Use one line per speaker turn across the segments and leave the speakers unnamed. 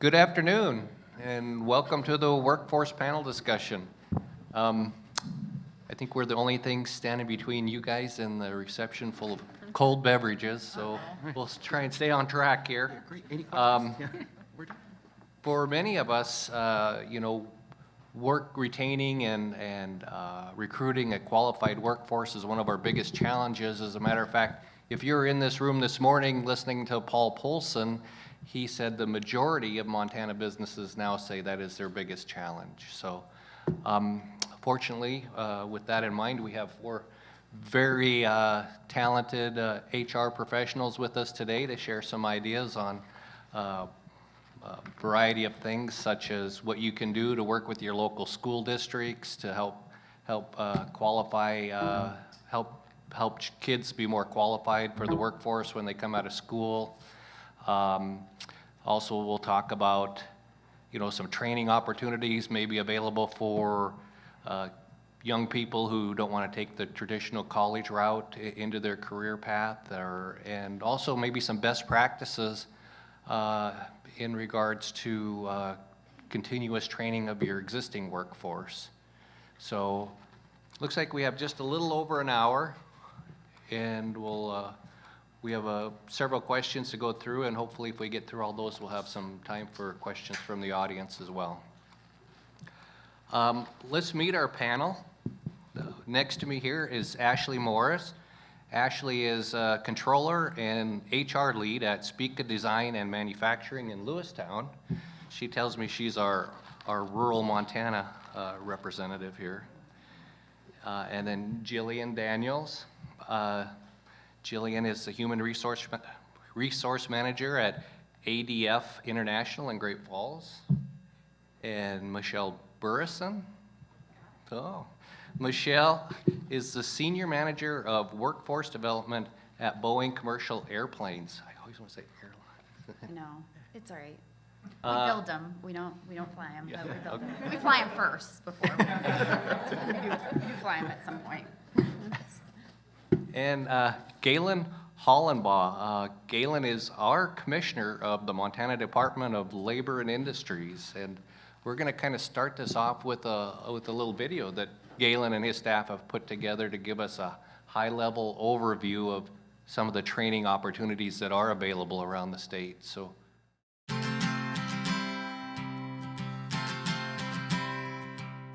Good afternoon, and welcome to the workforce panel discussion. I think we're the only thing standing between you guys and the reception full of cold beverages, so we'll try and stay on track here.
Any questions?
For many of us, retaining and recruiting a qualified workforce is one of our biggest challenges. As a matter of fact, if you're in this room this morning listening to Paul Polson, he said the majority of Montana businesses now say that is their biggest challenge. So fortunately, with that in mind, we have four very talented HR professionals with us today to share some ideas on a variety of things, such as what you can do to work with your local school districts to help qualify, help kids be more qualified for the workforce when they come out of school. Also, we'll talk about, some training opportunities maybe available for young people who don't want to take the traditional college route into their career path, and also maybe some best practices in regards to continuous training of your existing workforce. So, looks like we have just a little over an hour, and we have several questions to go through, and hopefully if we get through all those, we'll have some time for questions from the audience as well. Let's meet our panel. Next to me here is Ashley Morris. Ashley is controller and HR lead at Spica Design and Manufacturing in Lewistown. She tells me she's our rural Montana representative here. And then Jillian Daniels. Jillian is the human resource manager at ADF International in Great Falls. And Michelle Burrison. Michelle is the senior manager of workforce development at Boeing Commercial Airplanes. I always want to say airline.
No, it's all right. We build them. We don't fly them,
Yeah,
but we build
okay.
them. We fly them first before we fly them at some point.
And Galen Hollenbaugh. Galen is our commissioner of the Montana Department of Labor and Industries, and we're going to kind of start this off with a little video that Galen and his staff have put together to give us a high-level overview of some of the training opportunities that are available around the state. So.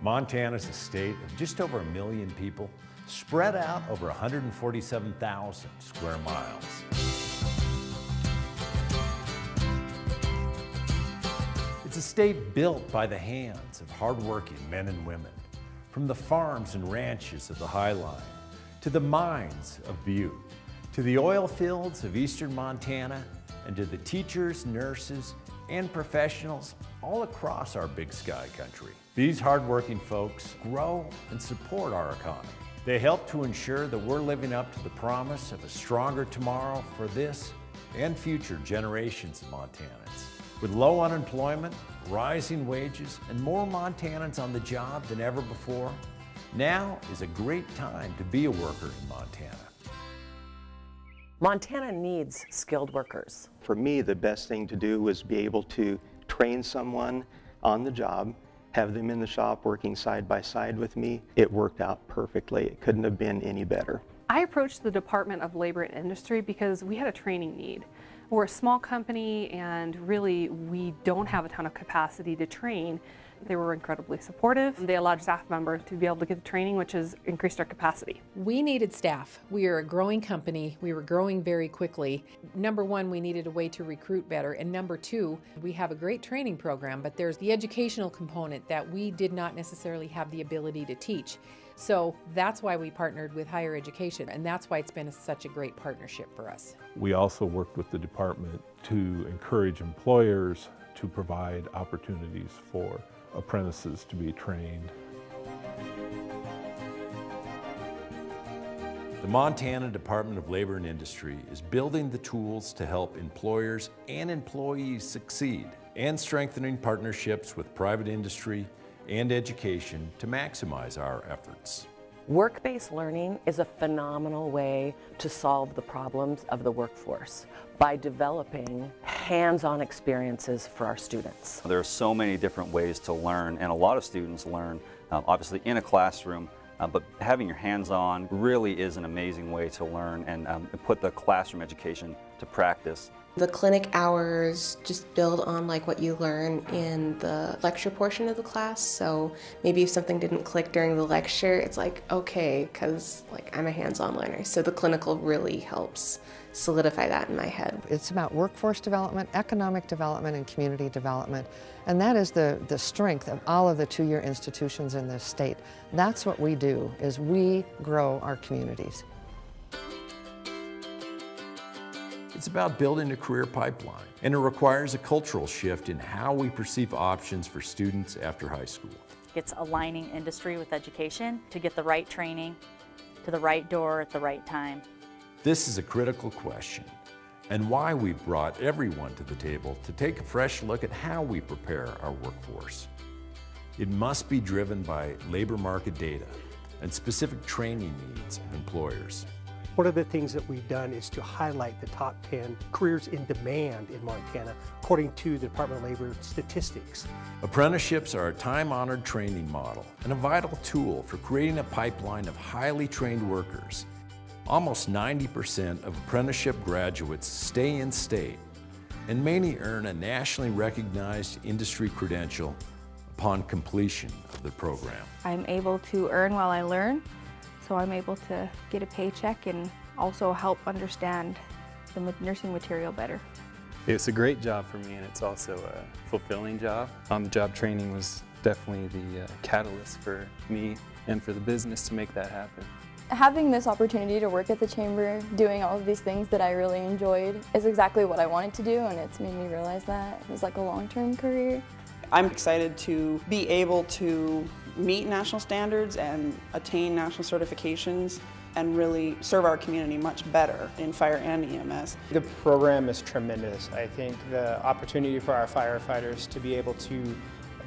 Montana is a state of just over 1 million people, spread out over 147,000 square miles. It's a state built by the hands of hardworking men and women, from the farms and ranches of the High Line, to the mines of Butte, to the oil fields of eastern Montana, and to the teachers, nurses, and professionals all across our Big Sky country. These hardworking folks grow and support our economy. They help to ensure that we're living up to the promise of a stronger tomorrow for this and future generations of Montanans. With low unemployment, rising wages, and more Montanans on the job than ever before, now is a great time to be a worker in Montana.
Montana needs skilled workers.
For me, the best thing to do was be able to train someone on the job, have them in the shop working side by side with me. It worked out perfectly. It couldn't have been any better.
I approached the Department of Labor and Industry because we had a training need. We're a small company and really we don't have a ton of capacity to train. They were incredibly supportive. They allowed staff members to be able to get the training, which has increased our capacity.
We needed staff. We are a growing company. We were growing very quickly. Number one, we needed a way to recruit better. And number two, we have a great training program, but there's the educational component that we did not necessarily have the ability to teach. So that's why we partnered with higher education, and that's why it's been such a great partnership for us.
We also worked with the department to encourage employers to provide opportunities for apprentices to be trained.
The Montana Department of Labor and Industry is building the tools to help employers and employees succeed, and strengthening partnerships with private industry and education to maximize our efforts.
Work-based learning is a phenomenal way to solve the problems of the workforce by developing hands-on experiences for our students.
There are so many different ways to learn, and a lot of students learn obviously in a classroom, but having your hands on really is an amazing way to learn and put the classroom education to practice.
The clinic hours just build on like what you learn in the lecture portion of the class. So maybe if something didn't click during the lecture, it's like, okay, because like I'm a hands-on learner. So the clinical really helps solidify that in my head.
It's about workforce development, economic development, and community development. And that is the strength of all of the two-year institutions in this state. That's what we do, is we grow our communities.
It's about building a career pipeline, and it requires a cultural shift in how we perceive options for students after high school.
It's aligning industry with education to get the right training to the right door at the right time.
This is a critical question, and why we've brought everyone to the table to take a fresh look at how we prepare our workforce. It must be driven by labor market data and specific training needs of employers.
One of the things that we've done is to highlight the top 10 careers in demand in Montana, according to the Department of Labor statistics.
Apprenticeships are a time-honored training model and a vital tool for creating a pipeline of highly trained workers. Almost 90% of apprenticeship graduates stay in state, and many earn a nationally recognized industry credential upon completion of the program.
I'm able to earn while I learn. So I'm able to get a paycheck and also help understand the nursing material better.
It's a great job for me, and it's also a fulfilling job. On-the-job training was definitely the catalyst for me and for the business to make that happen.
Having this opportunity to work at the Chamber, doing all of these things that I really enjoyed, is exactly what I wanted to do, and it's made me realize that it was like a long-term career.
I'm excited to be able to meet national standards and attain national certifications and really serve our community much better in fire and EMS.
The program is tremendous. I think the opportunity for our firefighters to be able to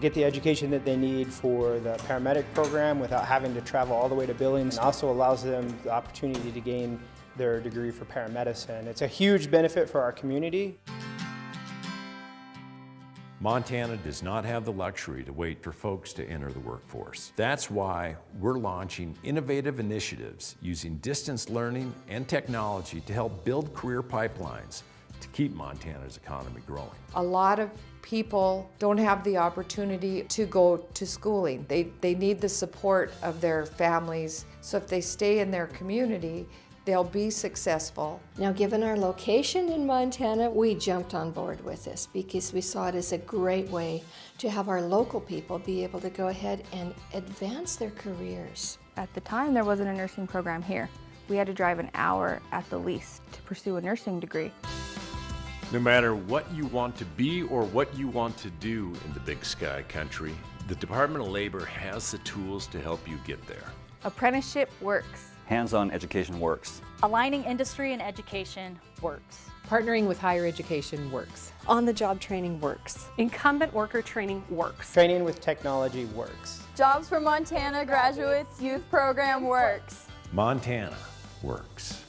get the education that they need for the paramedic program without having to travel all the way to Billings also allows them the opportunity to gain their degree for paramedicine. It's a huge benefit for our community.
Montana does not have the luxury to wait for folks to enter the workforce. That's why we're launching innovative initiatives using distance learning and technology to help build career pipelines to keep Montana's economy growing.
A lot of people don't have the opportunity to go to schooling. They need the support of their families, so if they stay in their community, they'll be successful.
Now, given our location in Montana, we jumped on board with this because we saw it as a great way to have our local people be able to go ahead and advance their careers.
At the time, there wasn't a nursing program here. We had to drive an hour at the least to pursue a nursing degree.
No matter what you want to be or what you want to do in the Big Sky country, the Department of Labor has the tools to help you get there.
Apprenticeship works.
Hands-on education works.
Aligning industry and education works.
Partnering with higher education works.
On-the-job training works.
Incumbent worker training works.
Training with technology works.
Jobs for Montana Graduates Youth Program works.
Montana works.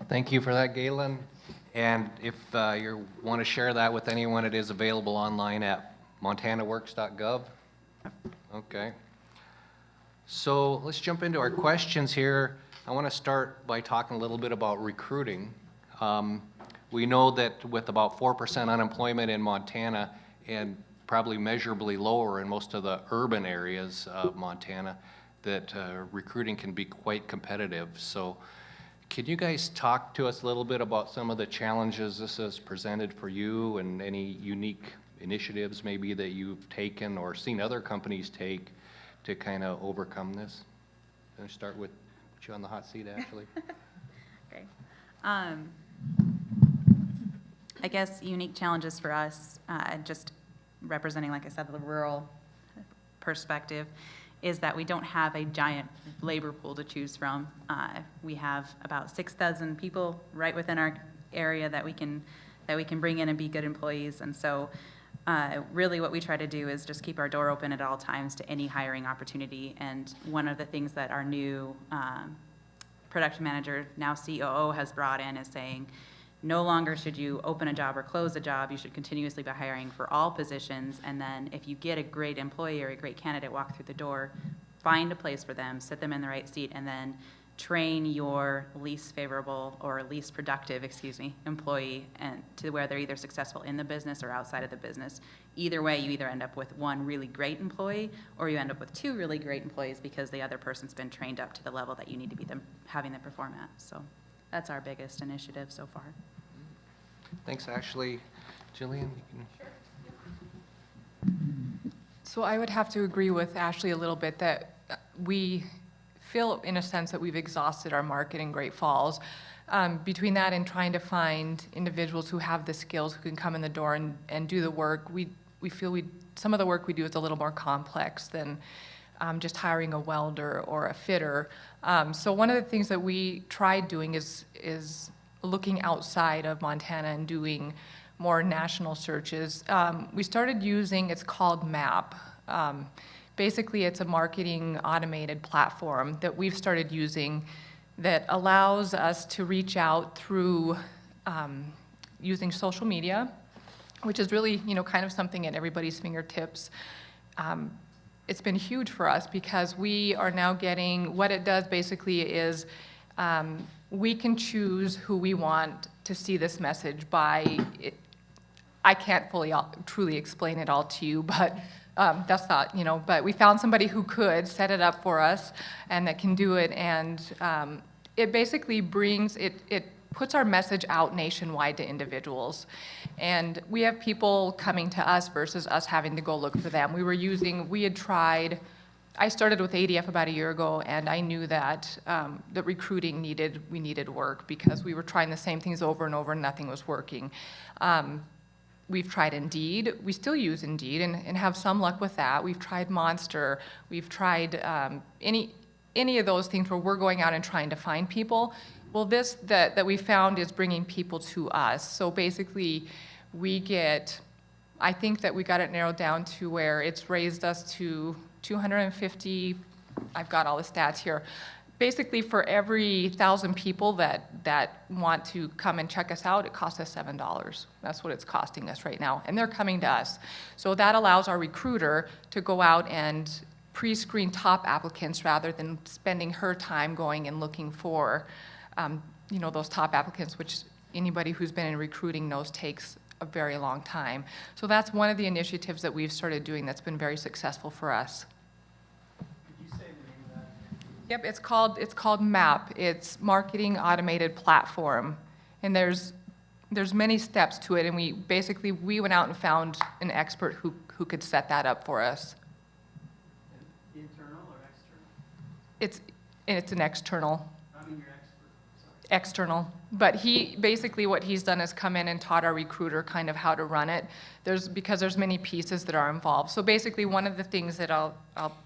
Thank you for that, Galen. And if you want to share that with anyone, it is available online at montanaworks.gov. Okay. So let's jump into our questions here. I want to start by talking a little bit about recruiting. We know that with about 4% unemployment in Montana and probably measurably lower in most of the urban areas of Montana, that recruiting can be quite competitive. So can you guys talk to us a little bit about some of the challenges this has presented for you and any unique initiatives maybe that you've taken or seen other companies take to kind of overcome this? I'm going to start with you on the hot seat, Ashley.
Okay. I guess unique challenges for us, just representing, like I said, the rural perspective, is that we don't have a giant labor pool to choose from. We have about 6,000 people right within our area that we can bring in and be good employees, and so Really what we try to do is just keep our door open at all times to any hiring opportunity. And one of the things that our new production manager, now COO, has brought in is saying, no longer should you open a job or close a job. You should continuously be hiring for all positions. And then if you get a great employee or a great candidate walk through the door, find a place for them, sit them in the right seat, and then train your least favorable or least productive, employee, and to where they're either successful in the business or outside of the business. Either way, you either end up with one really great employee or you end up with two really great employees because the other person's been trained up to the level that you need to be having them perform at. So that's our biggest initiative so far.
Thanks, Ashley. Jillian, you can.
So I would have to agree with Ashley a little bit that we feel, in a sense, that we've exhausted our market in Great Falls. Between that and trying to find individuals who have the skills, who can come in the door and do the work, we feel some of the work we do is a little more complex than just hiring a welder or a fitter. So one of the things that we tried doing is looking outside of Montana and doing more national searches. We started using, it's called MAP. Basically, it's a marketing automated platform that we've started using that allows us to reach out through using social media, which is really, kind of something at everybody's fingertips. It's been huge for us because we are now getting, what it does basically is we can choose who we want to see this message by. I can't truly explain it all to you, but that's not, but we found somebody who could set it up for us and that can do it. And it basically it puts our message out nationwide to individuals. And we have people coming to us versus us having to go look for them. I started with ADF about a year ago, and I knew that the recruiting we needed work because we were trying the same things over and over and nothing was working. We've tried Indeed. We still use Indeed and have some luck with that. We've tried Monster. We've tried any of those things where we're going out and trying to find people. Well, this that we found is bringing people to us. So basically, I think that we got it narrowed down to where it's raised us to 250, I've got all the stats here. Basically, for every 1,000 people that want to come and check us out, it costs us $7. That's what it's costing us right now, and they're coming to us. So that allows our recruiter to go out and pre-screen top applicants rather than spending her time going and looking for, those top applicants, which anybody who's been in recruiting knows takes a very long time. So that's one of the initiatives that we've started doing that's been very successful for us. Yep, it's called MAP. It's Marketing Automated Platform, and there's many steps to it. And we went out and found an expert who could set that up for us.
Internal or external?
It's an external.
I mean, you're expert.
External, but what he's done is come in and taught our recruiter kind of how to run it. Because there's many pieces that are involved. So basically, one of the things that I'll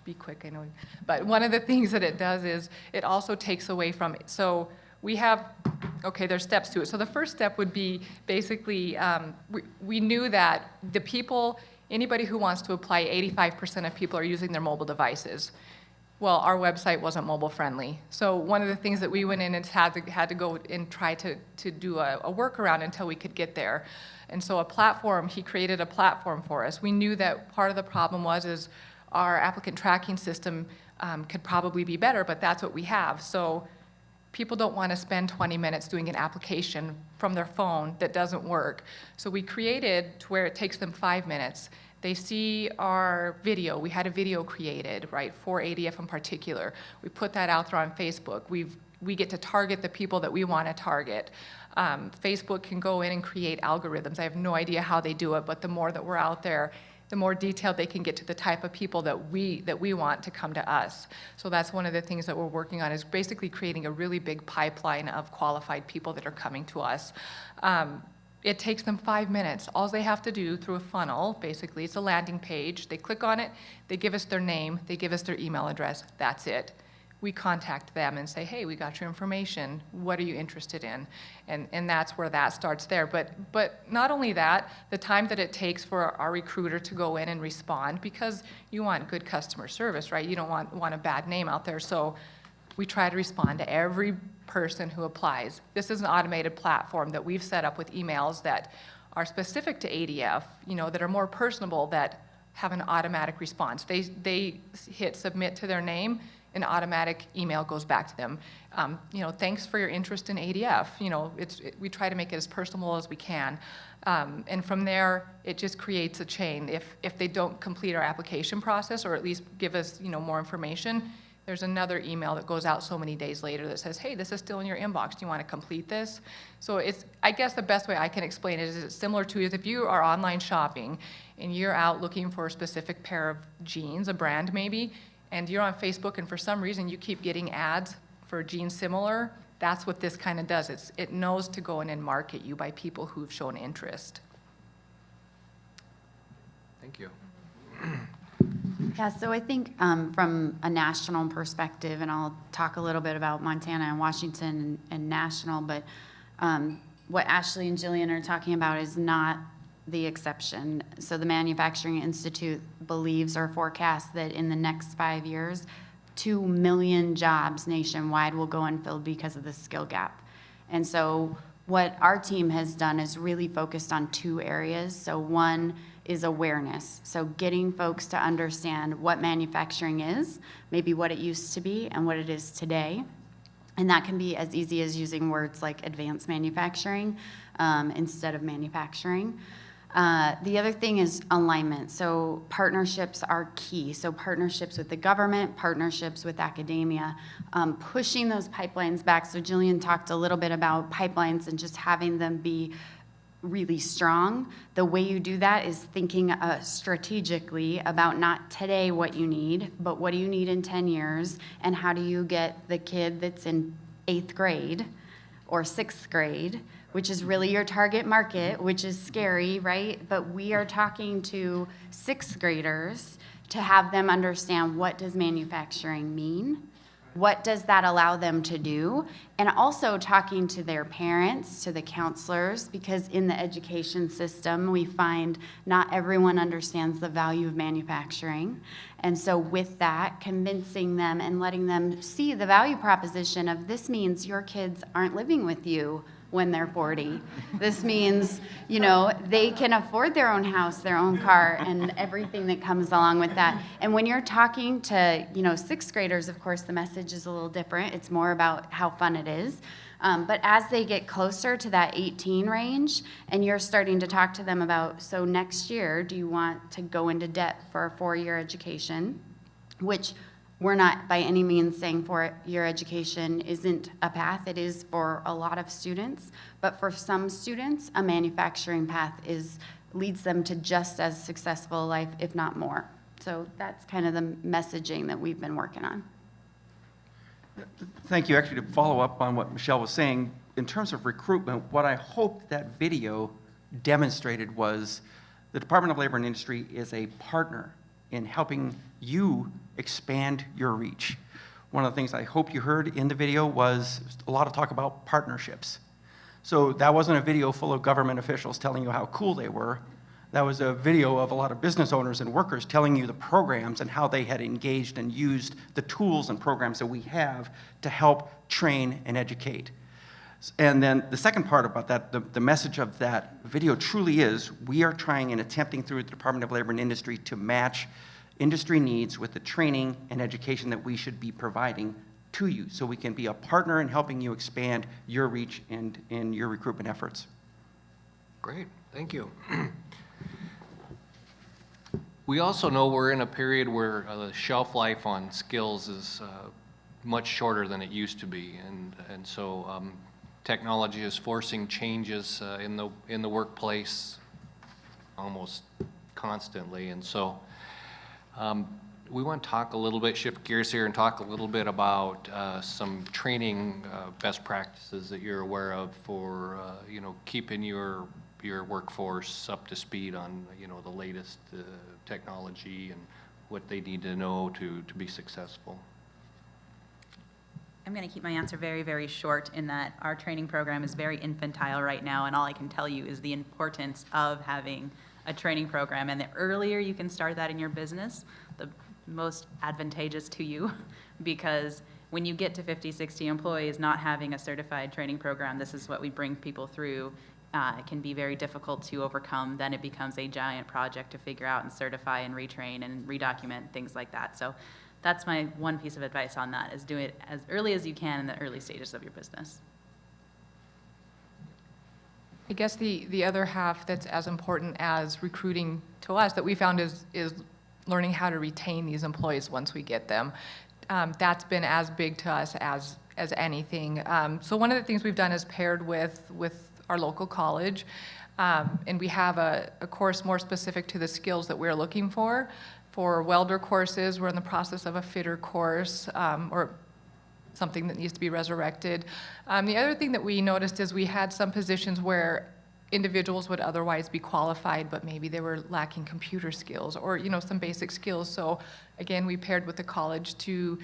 be quick, I know, but one of the things that it does is it also takes away from it. So we have, there's steps to it. So the first step would be basically we knew that anybody who wants to apply, 85% of people are using their mobile devices. Well, our website wasn't mobile friendly. So one of the things that we went in and had to go and try to do a workaround until we could get there. And so he created a platform for us. We knew that part of the problem is our applicant tracking system could probably be better, but that's what we have. So people don't want to spend 20 minutes doing an application from their phone that doesn't work. So we created to where it takes them 5 minutes. They see our video. We had a video created, right, for ADF in particular. We put that out there on Facebook. We get to target the people that we want to target. Facebook can go in and create algorithms. I have no idea how they do it, but the more that we're out there, the more detailed they can get to the type of people that we want to come to us. So that's one of the things that we're working on, is basically creating a really big pipeline of qualified people that are coming to us. It takes them 5 minutes. All they have to do through a funnel, basically, it's a landing page. They click on it, they give us their name, they give us their email address. That's it. we contact them and say, hey, we got your information. What are you interested in? And that's where that starts there. But not only that, the time that it takes for our recruiter to go in and respond, because you want good customer service, right? You don't want a bad name out there. So we try to respond to every person who applies. This is an automated platform that we've set up with emails that are specific to ADF, that are more personable, that have an automatic response. They hit submit to their name, an automatic email goes back to them. Thanks for your interest in ADF. We try to make it as personable as we can. And from there, it just creates a chain. If they don't complete our application process, or at least give us, more information, there's another email that goes out so many days later that says, hey, this is still in your inbox. Do you want to complete this? So I guess the best way I can explain it is it's similar to if you are online shopping and you're out looking for a specific pair of jeans, a brand maybe, and you're on Facebook and for some reason you keep getting ads for jeans similar, that's what this kind of does. It knows to go in and market you by people who've shown interest.
Thank you.
Yeah, so I think from a national perspective, and I'll talk a little bit about Montana and Washington and national, but what Ashley and Jillian are talking about is not the exception. So the Manufacturing Institute believes or forecasts that in the next 5 years, 2 million jobs nationwide will go unfilled because of the skill gap. And so what our team has done is really focused on 2 areas. So one is awareness. So getting folks to understand what manufacturing is, maybe what it used to be and what it is today. And that can be as easy as using words like advanced manufacturing instead of manufacturing. The other thing is alignment. So partnerships are key. So partnerships with the government, partnerships with academia, pushing those pipelines back. So Jillian talked a little bit about pipelines and just having them be really strong. The way you do that is thinking strategically about not today what you need, but what do you need in 10 years, and how do you get the kid that's in 8th grade or 6th grade, which is really your target market, which is scary, right? But we are talking to 6th graders to have them understand, what does manufacturing mean? What does that allow them to do? And also talking to their parents, to the counselors, because in the education system, we find not everyone understands the value of manufacturing. And so with that, convincing them and letting them see the value proposition of this means your kids aren't living with you when they're 40. This means, they can afford their own house, their own car, and everything that comes along with that. And when you're talking to, 6th graders, of course, the message is a little different. It's more about how fun it is. But as they get closer to that 18 range, and you're starting to talk to them about, so next year, do you want to go into debt for a 4-year education, which we're not by any means saying 4-year education isn't a path. It is for a lot of students. But for some students, a manufacturing path leads them to just as successful a life, if not more. So that's kind of the messaging that we've been working on.
Thank you. Actually, to follow up on what Michelle was saying, in terms of recruitment, what I hope that video demonstrated was the Department of Labor and Industry is a partner in helping you expand your reach. One of the things I hope you heard in the video was a lot of talk about partnerships. So that wasn't a video full of government officials telling you how cool they were. That was a video of a lot of business owners and workers telling you the programs and how they had engaged and used the tools and programs that we have to help train and educate. And then the second part about that, the message of that video truly is, we are trying and attempting through the Department of Labor and Industry to match industry needs with the training and education that we should be providing to you, so we can be a partner in helping you expand your reach and in your recruitment efforts.
Great, thank you. We also know we're in a period where the shelf life on skills is much shorter than it used to be, and so technology is forcing changes in the workplace almost constantly, and so we want to talk a little bit, shift gears here and talk a little bit about some training best practices that you're aware of for keeping your workforce up to speed on the latest technology and what they need to know to be successful.
I'm going to keep my answer very, very short in that our training program is very infantile right now, and all I can tell you is the importance of having a training program. And the earlier you can start that in your business, the most advantageous to you, because when you get to 50, 60 employees not having a certified training program, this is what we bring people through. It can be very difficult to overcome. Then it becomes a giant project to figure out and certify and retrain and redocument, things like that. So that's my one piece of advice on that, is do it as early as you can in the early stages of your business.
I guess the other half that's as important as recruiting to us that we found is learning how to retain these employees once we get them. That's been as big to us as anything. So one of the things we've done is paired with our local college, and we have a course more specific to the skills that we're looking for. For welder courses, we're in the process of a fitter course, or something that needs to be resurrected. The other thing that we noticed is we had some positions where individuals would otherwise be qualified, but maybe they were lacking computer skills or, some basic skills. So again, we paired with the college to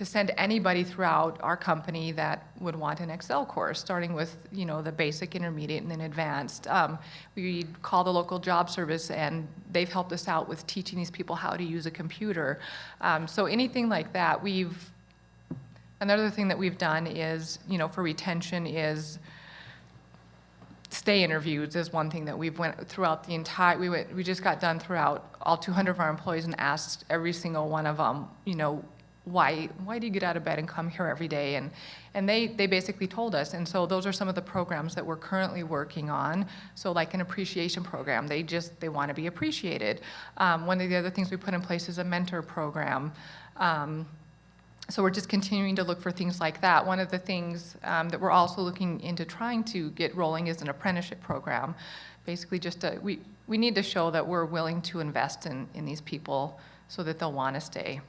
send anybody throughout our company that would want an Excel course, starting with, the basic, intermediate, and then advanced. We call the local job service, and they've helped us out with teaching these people how to use a computer. So anything like that, another thing that we've done is, for retention is stay interviews is one thing that we've went throughout the entire, we just got done throughout all 200 of our employees and asked every single one of them, why do you get out of bed and come here every day? And they basically told us. And so those are some of the programs that we're currently working on. So like an appreciation program, they want to be appreciated. One of the other things we put in place is a mentor program. So we're just continuing to look for things like that. One of the things that we're also looking into trying to get rolling is an apprenticeship program. Basically we need to show that we're willing to invest in these people so that they'll want to stay.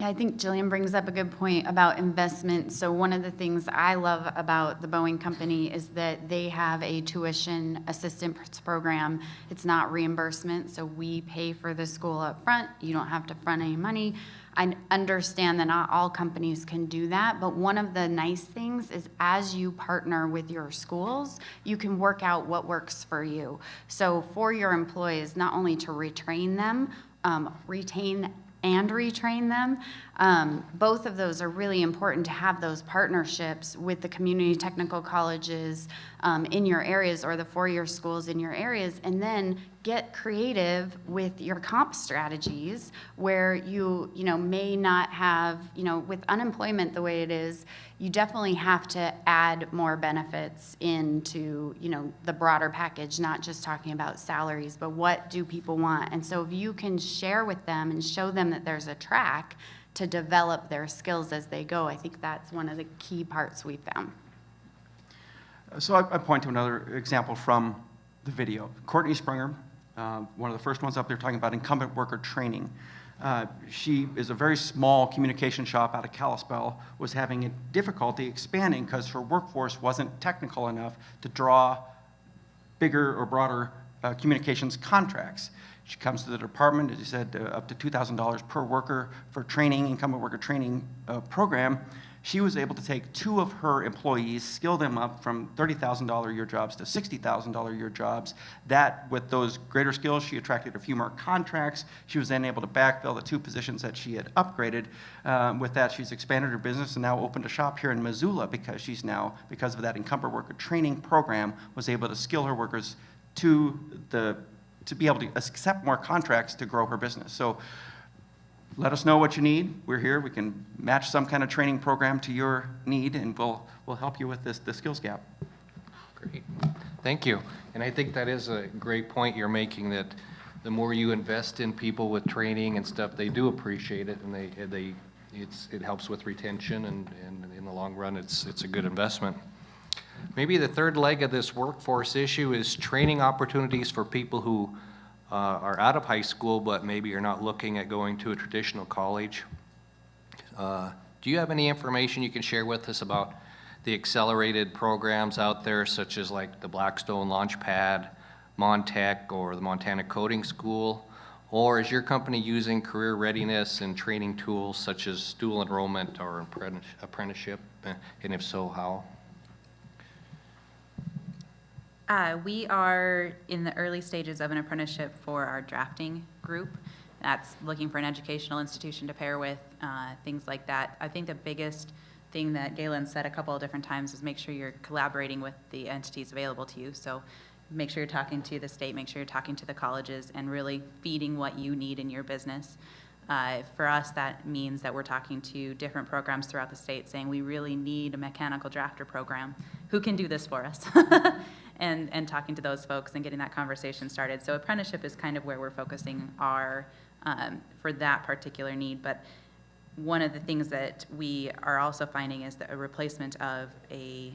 Yeah, I think Jillian brings up a good point about investment. So one of the things I love about the Boeing company is that they have a tuition assistance program. It's not reimbursement, so we pay for the school up front. You don't have to front any money. I understand that not all companies can do that, but one of the nice things is as you partner with your schools, you can work out what works for you. So for your employees, not only to retrain them, retain and retrain them. Both of those are really important to have those partnerships with the community technical colleges in your areas or the four-year schools in your areas, and then get creative with your comp strategies where you may not have, with unemployment the way it is, you definitely have to add more benefits into, the broader package, not just talking about salaries, but what do people want? And so if you can share with them and show them that there's a track to develop their skills as they go, I think that's one of the key parts we found.
So I point to another example from the video. Courtney Springer, one of the first ones up there talking about incumbent worker training. She is a very small communication shop out of Kalispell, was having a difficulty expanding because her workforce wasn't technical enough to draw bigger or broader communications contracts. She comes to the department, as you said, up to $2,000 per worker for training, incumbent worker training program. She was able to take 2 of her employees, skill them up from $30,000 a year jobs to $60,000 a year jobs. That, with those greater skills, she attracted a few more contracts. She was then able to backfill the 2 positions that she had upgraded. With that, she's expanded her business and now opened a shop here in Missoula because she's now, because of that incumbent worker training program, was able to skill her workers to be able to accept more contracts to grow her business. So let us know what you need. We're here. We can match some kind of training program to your need, and we'll help you with the skills gap.
Great. Thank you. And I think that is a great point you're making, that the more you invest in people with training and stuff, they do appreciate it, and it helps with retention, and in the long run, it's a good investment. Maybe the third leg of this workforce issue is training opportunities for people who are out of high school, but maybe are not looking at going to a traditional college. Do you have any information you can share with us about the accelerated programs out there, such as like the Blackstone Launchpad, Montech, or the Montana Coding School, Or is your company using career readiness and training tools such as dual enrollment or apprenticeship? And if so, how?
We are in the early stages of an apprenticeship for our drafting group. That's looking for an educational institution to pair with, things like that. I think the biggest thing that Galen said a couple of different times is make sure you're collaborating with the entities available to you. So make sure you're talking to the state, make sure you're talking to the colleges, and really feeding what you need in your business. For us, that means that we're talking to different programs throughout the state saying we really need a mechanical drafter program. Who can do this for us? and talking to those folks and getting that conversation started. So apprenticeship is kind of where we're focusing our, for that particular need. But one of the things that we are also finding is that a replacement of a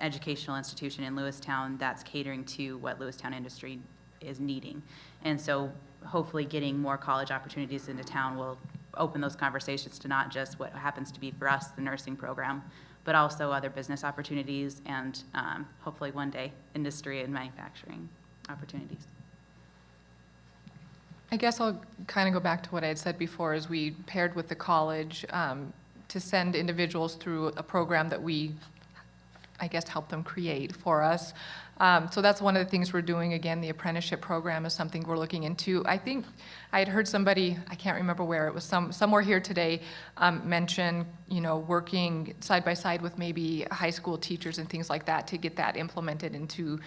educational institution in Lewistown that's catering to what Lewistown industry is needing. And so hopefully getting more college opportunities into town will open those conversations to not just what happens to be for us, the nursing program, but also other business opportunities and hopefully one day industry and manufacturing opportunities.
I guess I'll kind of go back to what I had said before, is we paired with the college to send individuals through a program that we, I guess, help them create for us. So that's one of the things we're doing. Again, the apprenticeship program is something we're looking into. I think I had heard somebody, I can't remember where, it was somewhere here today, mention, working side by side with maybe high school teachers and things like that to get that implemented into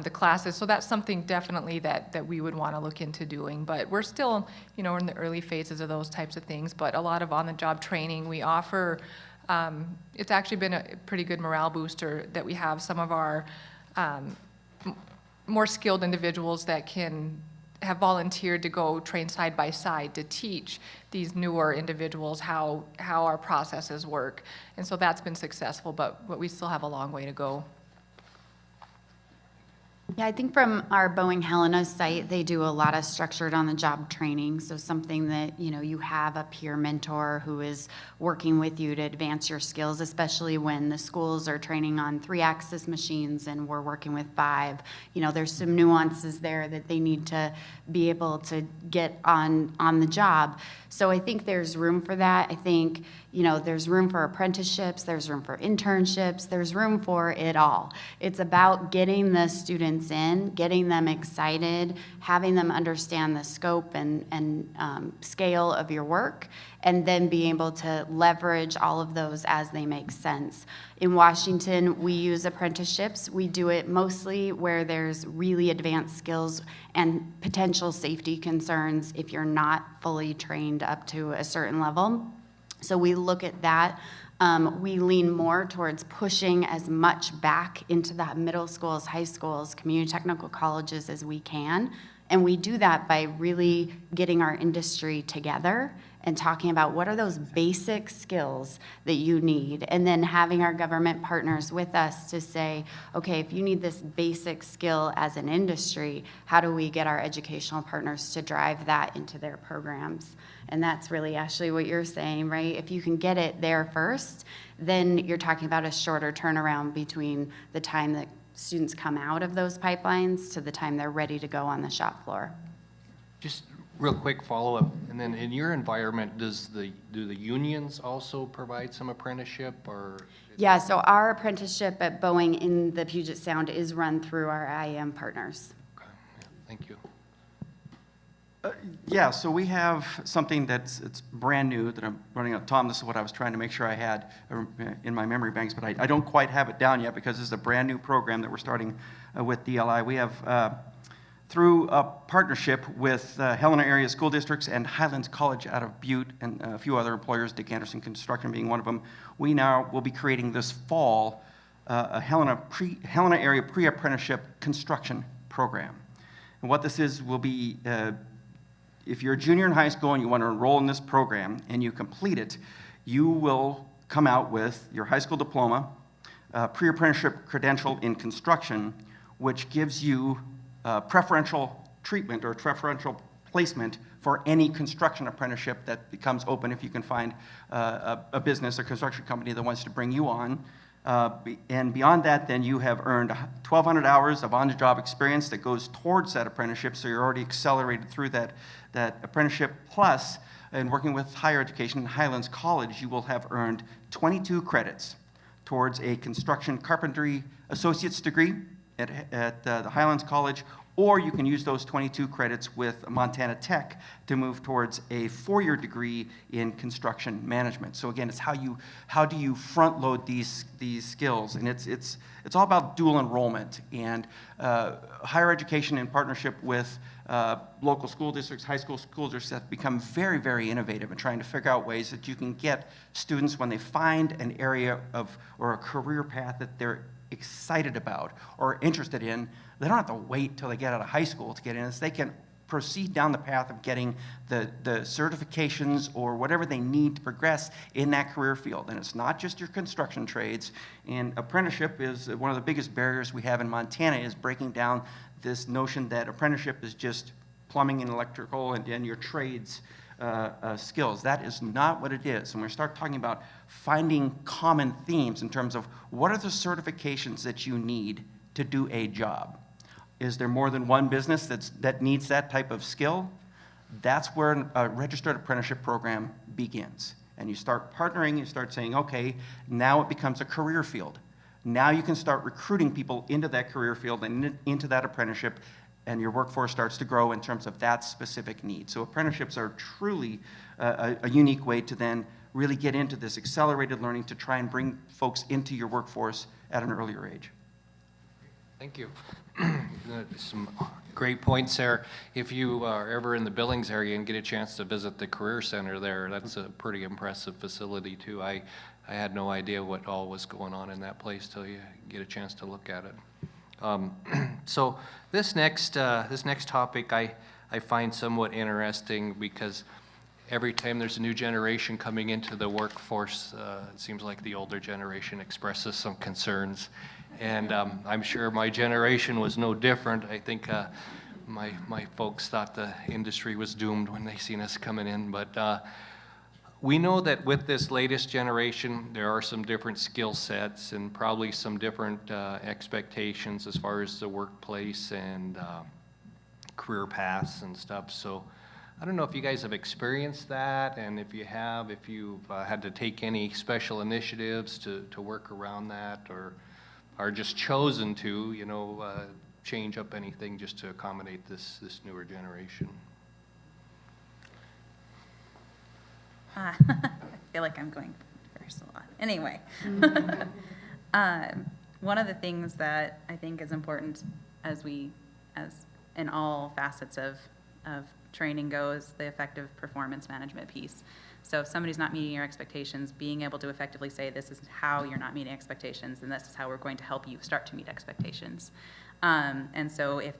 the classes. So that's something definitely that we would want to look into doing. But we're still, we're in the early phases of those types of things. But a lot of on-the-job training we offer. It's actually been a pretty good morale booster that we have some of our more skilled individuals that have volunteered to go train side by side to teach these newer individuals how our processes work. And so that's been successful, but we still have a long way to go.
Yeah, I think from our Boeing Helena site, they do a lot of structured on-the-job training. So something that, you have a peer mentor who is working with you to advance your skills, especially when the schools are training on 3-axis machines and we're working with 5. There's some nuances there that they need to be able to get on the job. So I think there's room for that. I think, there's room for apprenticeships, there's room for internships, there's room for it all. It's about getting the students in, getting them excited, having them understand the scope and scale of your work, and then being able to leverage all of those as they make sense. In Washington, we use apprenticeships. We do it mostly where there's really advanced skills and potential safety concerns if you're not fully trained up to a certain level. So we look at that. We lean more towards pushing as much back into that middle schools, high schools, community technical colleges as we can. And we do that by really getting our industry together and talking about what are those basic skills that you need, and then having our government partners with us to say, okay, if you need this basic skill as an industry, how do we get our educational partners to drive that into their programs? And that's really, Ashley, what you're saying, right? If you can get it there first, then you're talking about a shorter turnaround between the time that students come out of those pipelines to the time they're ready to go on the shop floor.
Just real quick follow-up, and then in your environment, do the unions also provide some apprenticeship, or?
Yeah, so our apprenticeship at Boeing in the Puget Sound is run through our IM partners.
Okay, yeah, thank you.
Yeah, so we have something it's brand new that I'm running up. Tom, this is what I was trying to make sure I had in my memory banks, but I don't quite have it down yet because this is a brand new program that we're starting with DLI. We have, through a partnership with Helena area school districts and Highlands College out of Butte and a few other employers, Dick Anderson Construction being one of them, we now will be creating this fall a Helena area pre-apprenticeship construction program. And what this is will be if you're a junior in high school and you want to enroll in this program and you complete it, you will come out with your high school diploma, pre-apprenticeship credential in construction, which gives you preferential treatment or preferential placement for any construction apprenticeship that becomes open if you can find a business or construction company that wants to bring you on. And beyond that, then you have earned 1,200 hours of on-the-job experience that goes towards that apprenticeship, so you're already accelerated through that apprenticeship. Plus, in working with higher education in Highlands College, you will have earned 22 credits towards a construction carpentry associate's degree at the Highlands College, or you can use those 22 credits with Montana Tech to move towards a 4-year degree in construction management. So again, it's how do you front load these skills, and it's all about dual enrollment, and higher education in partnership with local school districts, high school districts have become very, very innovative in trying to figure out ways that you can get students, when they find an area of or a career path that they're excited about or interested in, they don't have to wait till they get out of high school to get in. They can proceed down the path of getting the certifications or whatever they need to progress in that career field. And it's not just your construction trades. And apprenticeship is one of the biggest barriers we have in Montana, is breaking down this notion that apprenticeship is just plumbing and electrical and your trades skills. That is not what it is. And we start talking about finding common themes in terms of what are the certifications that you need to do a job. Is there more than one business that needs that type of skill? That's where a registered apprenticeship program begins. And you start partnering, you start saying, okay, now it becomes a career field. Now you can start recruiting people into that career field and into that apprenticeship, and your workforce starts to grow in terms of that specific need. So apprenticeships are truly a unique way to then really get into this accelerated learning to try and bring folks into your workforce at an earlier age.
Thank you. Some great points there. If you are ever in the Billings area and get a chance to visit the Career Center there, that's a pretty impressive facility too. I had no idea what all was going on in that place till you get a chance to look at it. So this next topic I find somewhat interesting, because every time there's a new generation coming into the workforce, it seems like the older generation expresses some concerns. And I'm sure my generation was no different. I think my folks thought the industry was doomed when they seen us coming in. But we know that with this latest generation, there are some different skill sets and probably some different expectations as far as the workplace and career paths and stuff. So I don't know if you guys have experienced that, and if you have, if you've had to take any special initiatives to work around that, or are just chosen to, change up anything just to accommodate this newer generation.
I feel like I'm going first a lot. Anyway, one of the things that I think is important as in all facets of training goes, the effective performance management piece. So if somebody's not meeting your expectations, being able to effectively say, this is how you're not meeting expectations, and this is how we're going to help you start to meet expectations. And so if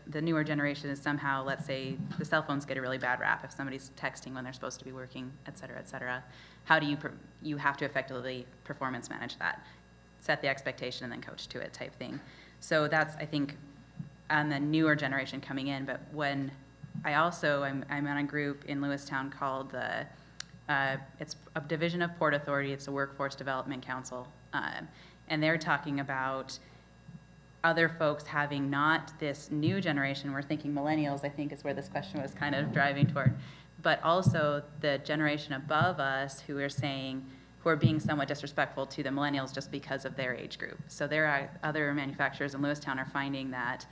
the newer generation is somehow, let's say, the cell phones get a really bad rap, if somebody's texting when they're supposed to be working, et cetera, how do you have to effectively performance manage that? Set the expectation and then coach to it type thing. So that's, I think, on the newer generation coming in. But when I'm on a group in Lewistown called it's a division of Port Authority. It's a Workforce Development Council, and they're talking about other folks having not this new generation. We're thinking millennials, I think, is where this question was kind of driving toward, but also the generation above us who are being somewhat disrespectful to the millennials just because of their age group. So there are other manufacturers in Lewistown are finding that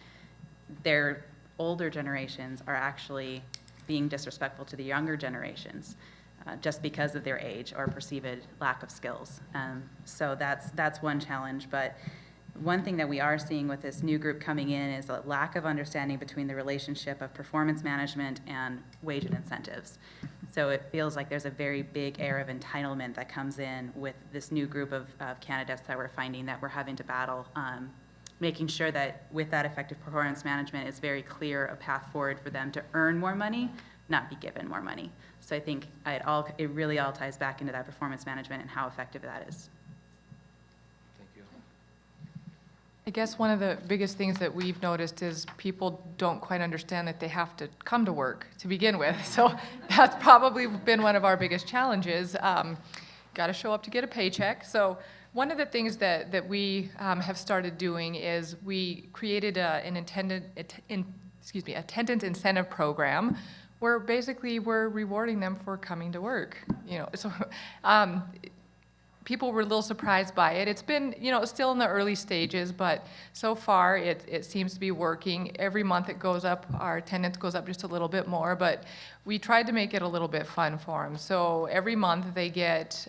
their older generations are actually being disrespectful to the younger generations just because of their age or perceived lack of skills. So that's one challenge. But one thing that we are seeing with this new group coming in is a lack of understanding between the relationship of performance management and wage and incentives. So it feels like there's a very big air of entitlement that comes in with this new group of candidates that we're finding that we're having to battle. Making sure that with that effective performance management, it's very clear a path forward for them to earn more money, not be given more money. So I think it really all ties back into that performance management and how effective that is.
Thank you.
I guess one of the biggest things that we've noticed is people don't quite understand that they have to come to work to begin with. So that's probably been one of our biggest challenges. Got to show up to get a paycheck. So One of the things that we have started doing is we created an attendance incentive program where basically we're rewarding them for coming to work. So people were a little surprised by it. It's been, still in the early stages, but so far it seems to be working. Every month it goes up, our attendance goes up just a little bit more, but we tried to make it a little bit fun for them. So every month they get,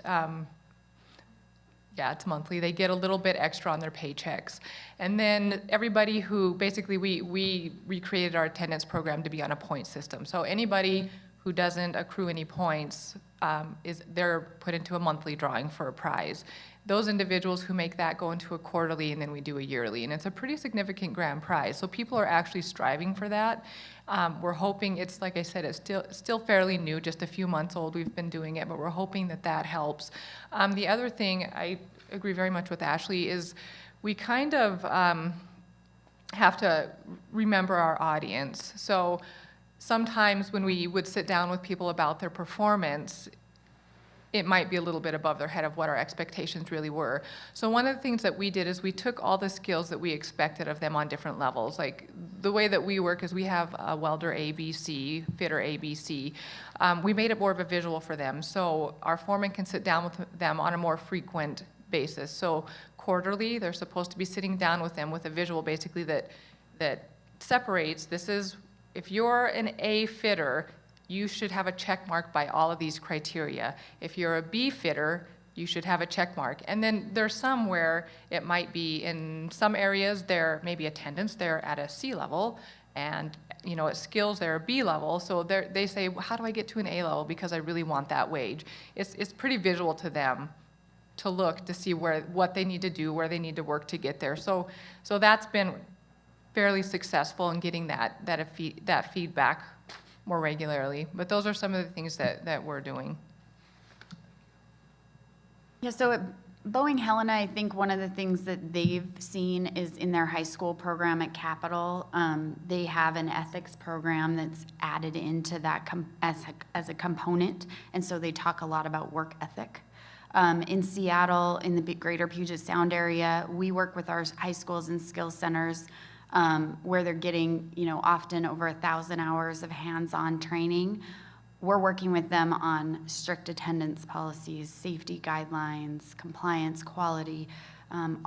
it's monthly, they get a little bit extra on their paychecks. And then everybody who, basically we recreated our attendance program to be on a point system. So anybody who doesn't accrue any points, they're put into a monthly drawing for a prize. Those individuals who make that go into a quarterly, and then we do a yearly, and it's a pretty significant grand prize. So people are actually striving for that. We're hoping, it's like I said, it's still fairly new, just a few months old. We've been doing it, but we're hoping that helps. The other thing, I agree very much with Ashley, is we kind of have to remember our audience. So sometimes when we would sit down with people about their performance, it might be a little bit above their head of what our expectations really were. So one of the things that we did is we took all the skills that we expected of them on different levels. Like the way that we work is we have a welder ABC, fitter ABC. We made it more of a visual for them. So our foreman can sit down with them on a more frequent basis. So quarterly, they're supposed to be sitting down with them with a visual basically that separates, if you're an A fitter, you should have a check mark by all of these criteria. If you're a B fitter, you should have a check mark. And then there's some where it might be in some areas, they're maybe attendance, they're at a C level, and at skills, they're a B level. So they say, well, how do I get to an A level because I really want that wage? It's pretty visual to them to look to see what they need to do, where they need to work to get there. So that's been fairly successful in getting that feedback more regularly. But those are some of the things that we're doing.
Yeah, so at Boeing Helena, I think one of the things that they've seen is in their high school program at Capitol, they have an ethics program that's added into that as a component, and so they talk a lot about work ethic. In Seattle, in the greater Puget Sound area, we work with our high schools and skills centers where they're getting, often over 1,000 hours of hands-on training. We're working with them on strict attendance policies, safety guidelines, compliance, quality,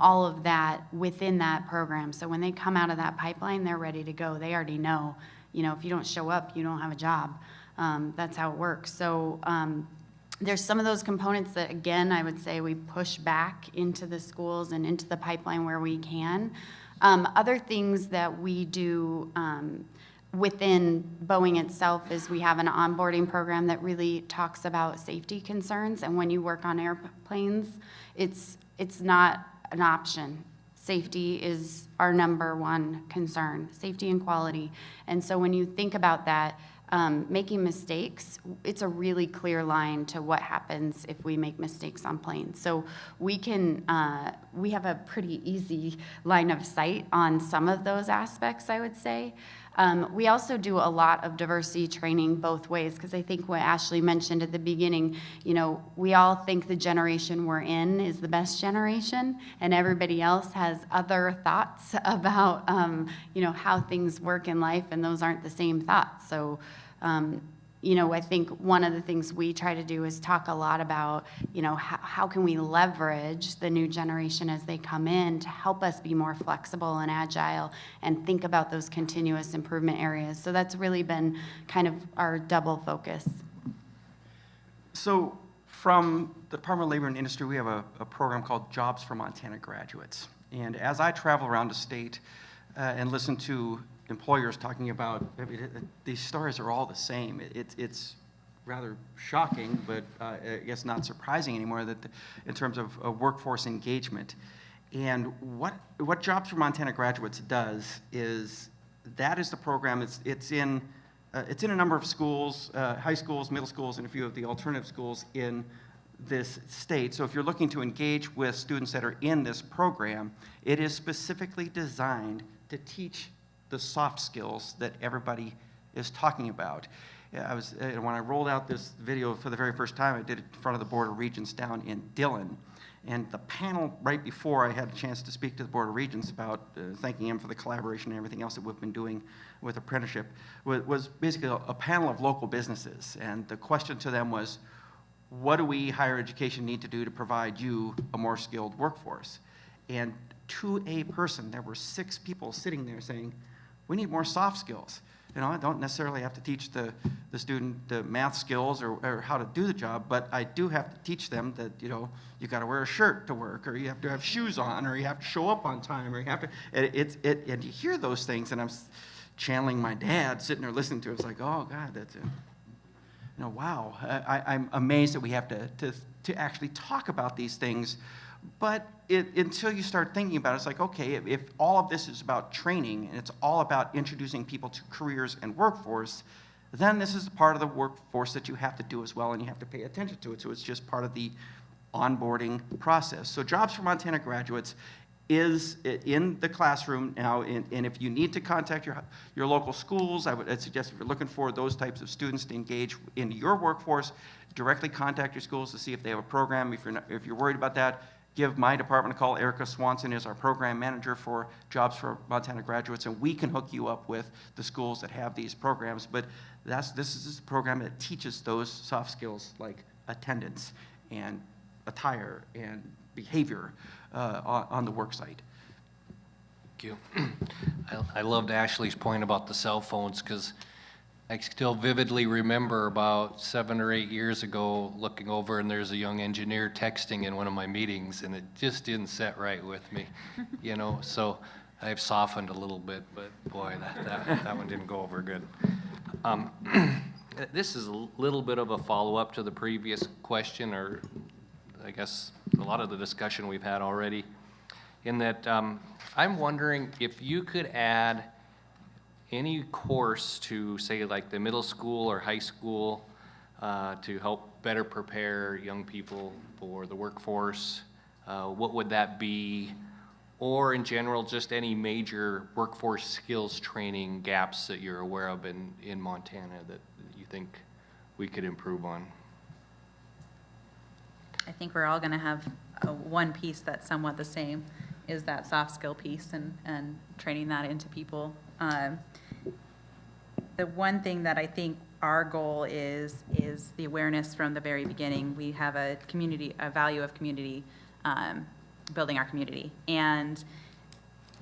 all of that within that program. So when they come out of that pipeline, they're ready to go. They already know, if you don't show up, you don't have a job. That's how it works. So there's some of those components that, again, I would say we push back into the schools and into the pipeline where we can. Other things that we do within Boeing itself is we have an onboarding program that really talks about safety concerns. And when you work on airplanes, it's not an option. Safety is our number one concern, safety and quality. And so when you think about that, making mistakes, it's a really clear line to what happens if we make mistakes on planes. So we have a pretty easy line of sight on some of those aspects, I would say. We also do a lot of diversity training both ways, because I think what Ashley mentioned at the beginning, we all think the generation we're in is the best generation, and everybody else has other thoughts about, how things work in life, and those aren't the same thoughts. So, I think one of the things we try to do is talk a lot about, how can we leverage the new generation as they come in to help us be more flexible and agile and think about those continuous improvement areas. So that's really been kind of our double focus.
So from the Department of Labor and Industry, we have a program called Jobs for Montana Graduates. And as I travel around the state and listen to employers talking about, these stories are all the same. It's rather shocking, but I guess not surprising anymore that in terms of workforce engagement. And what Jobs for Montana Graduates does is that is the program. It's in a number of schools, high schools, middle schools, and a few of the alternative schools in this state. So if you're looking to engage with students that are in this program, it is specifically designed to teach the soft skills that everybody is talking about. When I rolled out this video for the very first time, I did it in front of the Board of Regents down in Dillon. And the panel right before, I had a chance to speak to the Board of Regents about thanking him for the collaboration and everything else that we've been doing with apprenticeship, was basically a panel of local businesses. And the question to them was, what do we, higher education, need to do to provide you a more skilled workforce? And to a person, there were 6 people sitting there saying, we need more soft skills. You know, I don't necessarily have to teach the student the math skills or how to do the job, but I do have to teach them that, you know, you got to wear a shirt to work, or you have to have shoes on, or you have to show up on time, or you have to, and you hear those things, and I'm channeling my dad sitting there listening to it. It's like, oh God, that's it. You know, wow, I'm amazed that we have to actually talk about these things. But until you start thinking about it, it's like, okay, if all of this is about training and it's all about introducing people to careers and workforce, then this is part of the workforce that you have to do as well, and you have to pay attention to it. So it's just part of the onboarding process. So Jobs for Montana Graduates is in the classroom now, and if you need to contact your local schools, I'd suggest if you're looking for those types of students to engage in your workforce, directly contact your schools to see if they have a program. If you're worried about that, give my department a call. Erica Swanson is our program manager for Jobs for Montana Graduates, and we can hook you up with the schools that have these programs. But this is a program that teaches those soft skills like attendance and attire and behavior on the work site.
Thank you. I loved Ashley's point about the cell phones, because I still vividly remember about 7 or 8 years ago looking over and there's a young engineer texting in one of my meetings, and it just didn't set right with me, you know, so I've softened a little bit, but boy, that one didn't go over good. This is a little bit of a follow-up to the previous question, or I guess a lot of the discussion we've had already, in that I'm wondering if you could add any course to, say, like the middle school or high school to help better prepare young people for the workforce. What would that be? Or in general, just any major workforce skills training gaps that you're aware of in Montana that you think we could improve on?
I think we're all going to have one piece that's somewhat the same, is that soft skill piece and training that into people. The one thing that I think our goal is the awareness from the very beginning. We have a value of community, building our community. And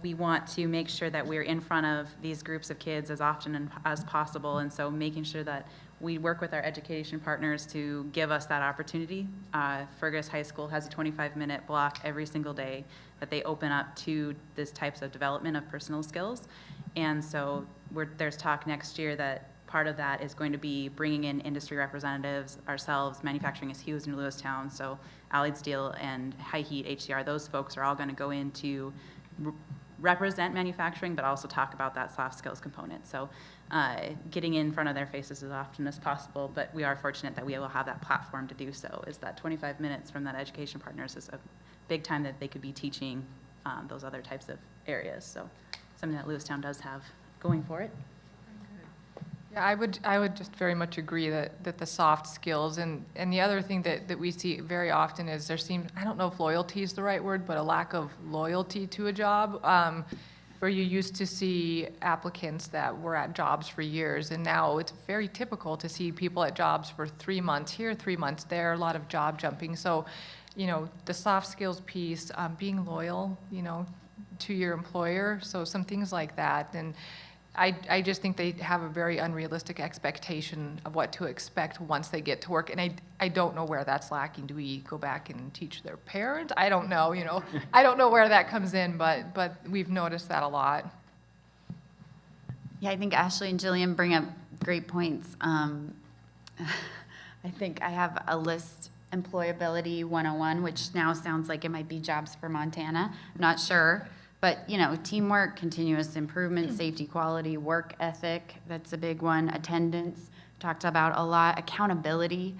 we want to make sure that we're in front of these groups of kids as often as possible. And so making sure that we work with our education partners to give us that opportunity. Fergus High School has a 25-minute block every single day that they open up to this types of development of personal skills. And so there's talk next year that part of that is going to be bringing in industry representatives, ourselves. Manufacturing is huge in Lewistown, so Allied Steel and High Heat, HCR, those folks are all going to go in to represent manufacturing, but also talk about that soft skills component. So getting in front of their faces as often as possible, but we are fortunate that we will have that platform to do so, is that 25 minutes from that education partners is a big time that they could be teaching those other types of areas. So something that Lewistown does have going for it.
Yeah, I would just very much agree that the soft skills, and the other thing that we see very often is there seems, I don't know if loyalty is the right word, but a lack of loyalty to a job, where you used to see applicants that were at jobs for years, and now it's very typical to see people at jobs for 3 months here, 3 months there, a lot of job jumping. So, you know, the soft skills piece, being loyal, you know, to your employer, so some things like that. And I just think they have a very unrealistic expectation of what to expect once they get to work, and I don't know where that's lacking. Do we go back and teach their parents? I don't know, you know. I don't know where that comes in, but we've noticed that a lot.
Yeah, I think Ashley and Jillian bring up great points. I think I have a list, Employability 101, which now sounds like it might be Jobs for Montana. I'm not sure. But, you know, teamwork, continuous improvement, safety, quality, work ethic, that's a big one, attendance, talked about a lot, accountability.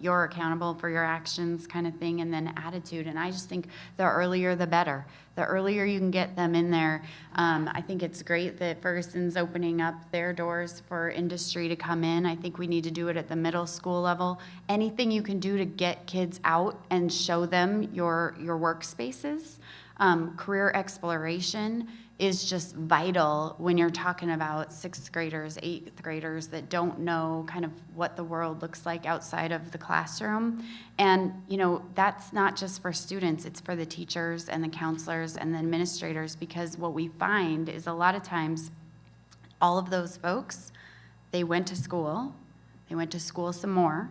You're accountable for your actions kind of thing, and then attitude. And I just think the earlier the better. The earlier you can get them in there. I think it's great that Ferguson's opening up their doors for industry to come in. I think we need to do it at the middle school level. Anything you can do to get kids out and show them your workspaces. Career exploration is just vital when you're talking about 6th graders, 8th graders that don't know kind of what the world looks like outside of the classroom. And, you know, that's not just for students, it's for the teachers and the counselors and the administrators, because what we find is a lot of times all of those folks, they went to school some more,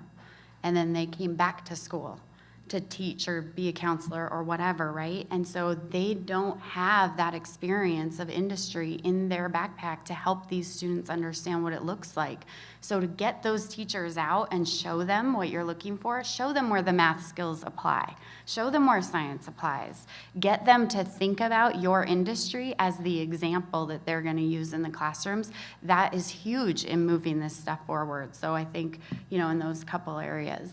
and then they came back to school to teach or be a counselor or whatever, right? And so they don't have that experience of industry in their backpack to help these students understand what it looks like. So to get those teachers out and show them what you're looking for, show them where the math skills apply, show them where science applies, get them to think about your industry as the example that they're gonna use in the classrooms. That is huge in moving this stuff forward. So I think, you know, in those couple areas.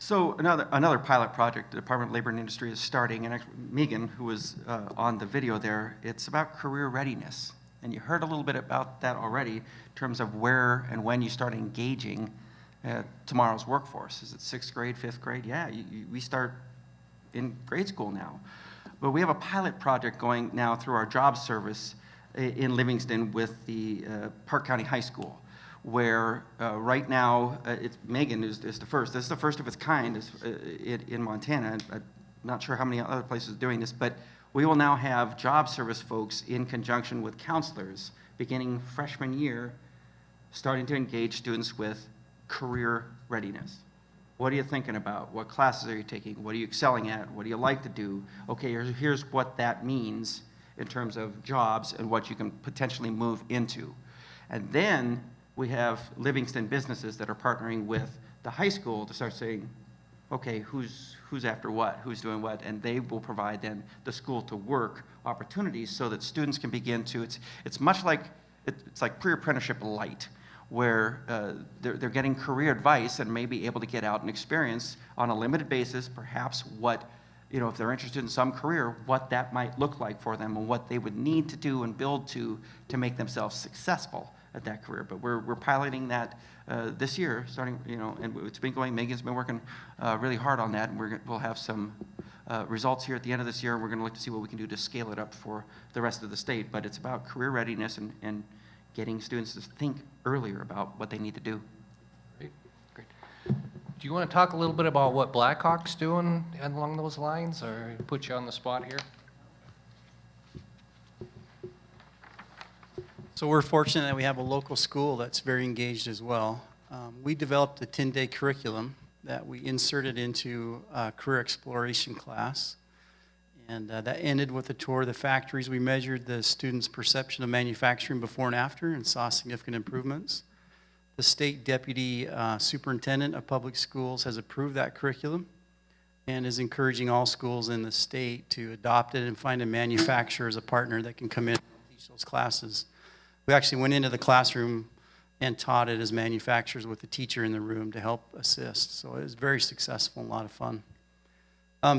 So another pilot project the Department of Labor and Industry is starting, and actually Megan, who was on the video there, it's about career readiness. And you heard a little bit about that already in terms of where and when you start engaging tomorrow's workforce. Is it 6th grade, 5th grade? Yeah, we start in grade school now. But we have a pilot project going now through our job service in Livingston with the Park County High School, where right now, it's Megan is the first. This is the first of its kind in Montana. I'm not sure how many other places are doing this, but we will now have job service folks in conjunction with counselors beginning freshman year, starting to engage students with career readiness. What are you thinking about? What classes are you taking? What are you excelling at? What do you like to do? Okay, here's what that means in terms of jobs and what you can potentially move into. And then we have Livingston businesses that are partnering with the high school to start saying, okay, who's after what, who's doing what, and they will provide then the school to work opportunities so that students can begin to, it's much like, it's like pre-apprenticeship light, where they're getting career advice and may be able to get out and experience on a limited basis, perhaps what, you know, if they're interested in some career, what that might look like for them and what they would need to do and build to make themselves successful at that career. But we're piloting that this year, starting, you know, and it's been going, Megan's been working really hard on that, and we'll have some results here at the end of this year, and we're gonna look to see what we can do to scale it up for the rest of the state. But it's about career readiness and getting students to think earlier about what they need to do.
Great. Do you want to talk a little bit about what Blackhawk's doing along those lines, or put you on the spot here?
So we're fortunate that we have a local school that's very engaged as well. We developed a 10-day curriculum that we inserted into a career exploration class. And that ended with a tour of the factories. We measured the students' perception of manufacturing before and after and saw significant improvements. The state deputy superintendent of public schools has approved that curriculum and is encouraging all schools in the state to adopt it and find a manufacturer as a partner that can come in and teach those classes. We actually went into the classroom and taught it as manufacturers with the teacher in the room to help assist. So it was very successful and a lot of fun.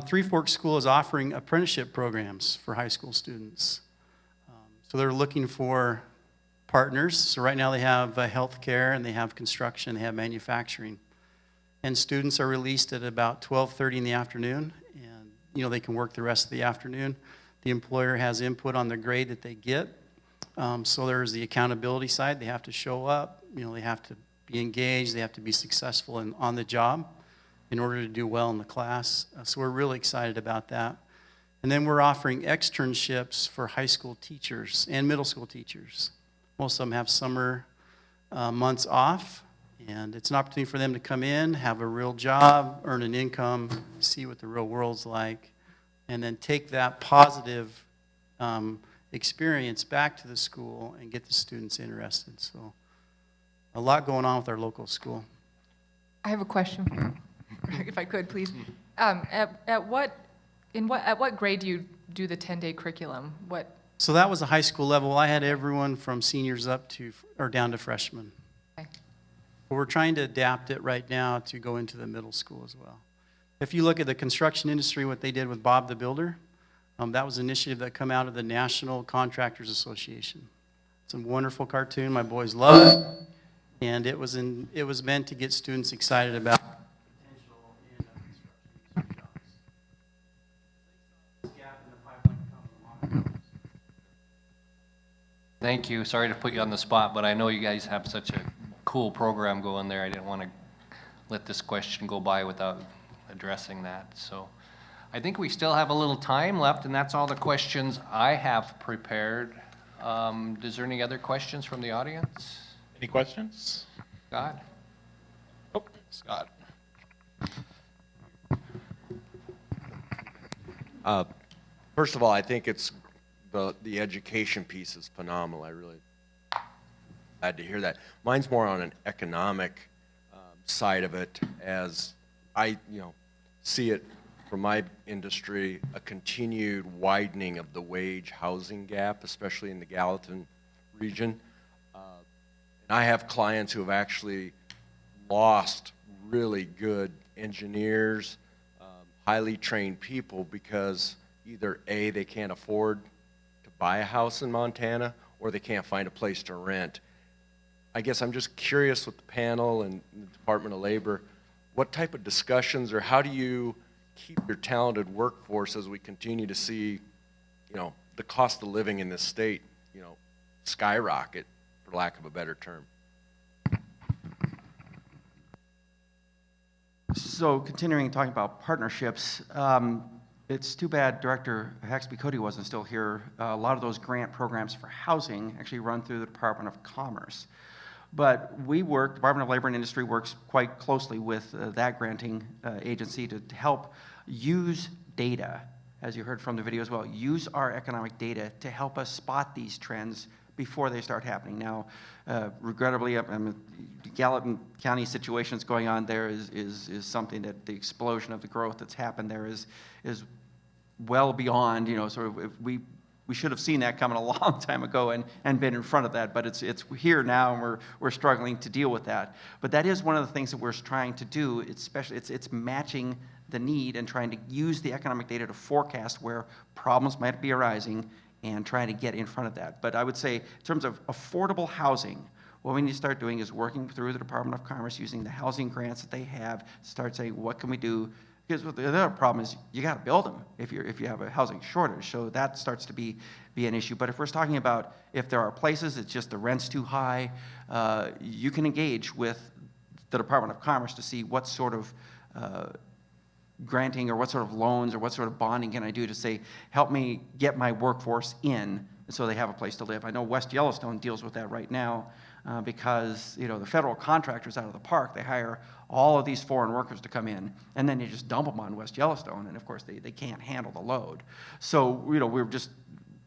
Three Forks School is offering apprenticeship programs for high school students. So they're looking for partners. So right now they have healthcare, and they have construction, they have manufacturing. And students are released at about 12:30 in the afternoon, and you know, they can work the rest of the afternoon. The employer has input on the grade that they get. So there's the accountability side. They have to show up, you know, they have to be engaged, they have to be successful and on the job in order to do well in the class. So we're really excited about that. And then we're offering externships for high school teachers and middle school teachers. Most of them have summer months off, and it's an opportunity for them to come in, have a real job, earn an income, see what the real world's like, and then take that positive experience back to the school and get the students interested. So a lot going on with our local school.
I have a question for you, if I could, please. At what grade do you do the 10-day curriculum?
So that was a high school level. I had everyone from seniors up to, or down to freshmen.
Okay.
But we're trying to adapt it right now to go into the middle school as well. If you look at the construction industry, what they did with Bob the Builder, that was an initiative that come out of the National Contractors Association. It's a wonderful cartoon. My boys love it. And it was meant to get students excited about potential in construction jobs. This gap in the pipeline comes along.
Thank you. Sorry to put you on the spot, but I know you guys have such a cool program going there. I didn't want to let this question go by without addressing that. So I think we still have a little time left, and that's all the questions I have prepared. Is there any other questions from the audience?
Any questions?
Scott?
Oh, Scott.
First of all, I think it's the education piece is phenomenal. I really glad to hear that. Mine's more on an economic side of it, as I see it from my industry, a continued widening of the wage housing gap, especially in the Gallatin region. And I have clients who have actually lost really good engineers, highly trained people, because either A, they can't afford to buy a house in Montana, or they can't find a place to rent. I guess I'm just curious with the panel and the Department of Labor, what type of discussions, or how do you keep your talented workforce as we continue to see, the cost of living in this state, skyrocket, for lack of a better term?
So continuing talking about partnerships, it's too bad Director Haxby Cody wasn't still here. A lot of those grant programs for housing actually run through the Department of Commerce. But Department of Labor and Industry works quite closely with that granting agency to help use data, as you heard from the video as well, use our economic data to help us spot these trends before they start happening. Now, regrettably, Gallatin County situations going on there is something that the explosion of the growth that's happened there is well beyond, sort of, we should have seen that coming a long time ago and been in front of that, but it's here now, and we're struggling to deal with that. But that is one of the things that we're trying to do. It's matching the need and trying to use the economic data to forecast where problems might be arising and trying to get in front of that. But I would say, in terms of affordable housing, what we need to start doing is working through the Department of Commerce, using the housing grants that they have, start saying, what can we do? Because the other problem is you got to build them if you have a housing shortage. So that starts to be an issue. But if we're talking about if there are places it's just the rent's too high, you can engage with the Department of Commerce to see what sort of granting or what sort of loans or what sort of bonding can I do to say, help me get my workforce in so they have a place to live. I know West Yellowstone deals with that right now because the federal contractors out of the park, they hire all of these foreign workers to come in, and then you just dump them on West Yellowstone, and of course they can't handle the load. So we were just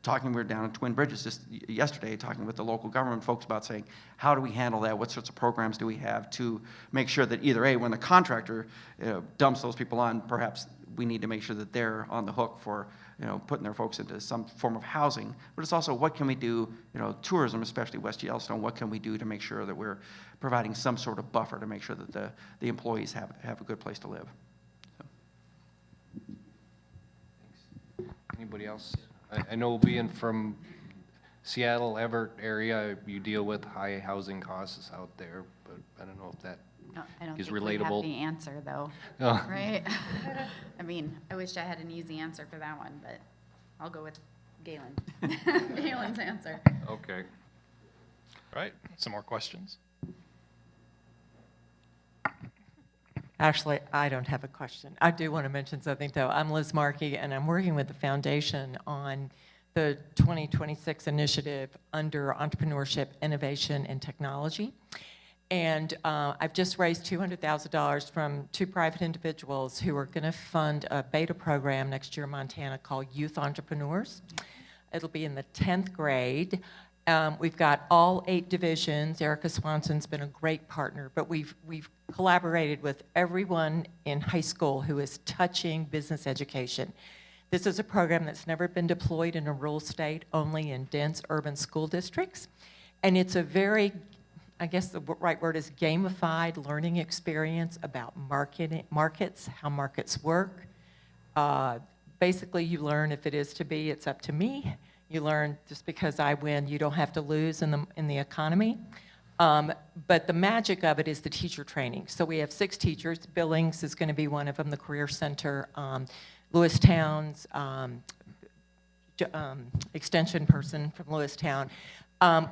talking, we were down in Twin Bridges just yesterday talking with the local government folks about saying, how do we handle that? What sorts of programs do we have to make sure that either A, when the contractor dumps those people on, perhaps we need to make sure that they're on the hook for putting their folks into some form of housing. But it's also, what can we do, tourism, especially West Yellowstone, what can we do to make sure that we're providing some sort of buffer to make sure that the employees have a good place to live.
Thanks. Anybody else? I know, being from Seattle, Everett area, you deal with high housing costs out there, but I don't know if that
I don't
is
think
relatable.
we have the answer, though,
Oh.
right? I mean, I wish I had an easy answer for that one, but I'll go with Galen. Galen's answer.
Okay.
All right, some more questions?
Actually, I don't have a question. I do want to mention something, though. I'm Liz Markey, and I'm working with the foundation on the 2026 initiative under entrepreneurship, innovation, and technology. And I've just raised $200,000 from two private individuals who are going to fund a beta program next year in Montana called Youth Entrepreneurs. It'll be in the 10th grade. We've got all 8 divisions. Erica Swanson's been a great partner, but we've collaborated with everyone in high school who is touching business education. This is a program that's never been deployed in a rural state, only in dense urban school districts. And it's a very I guess the right word is gamified learning experience about markets, how markets work. Basically, you learn if it is to be, it's up to me. You learn just because I win, you don't have to lose in the economy. But the magic of it is the teacher training. So we have 6 teachers. Billings is going to be one of them, the Career Center. Lewistown's extension person from Lewistown.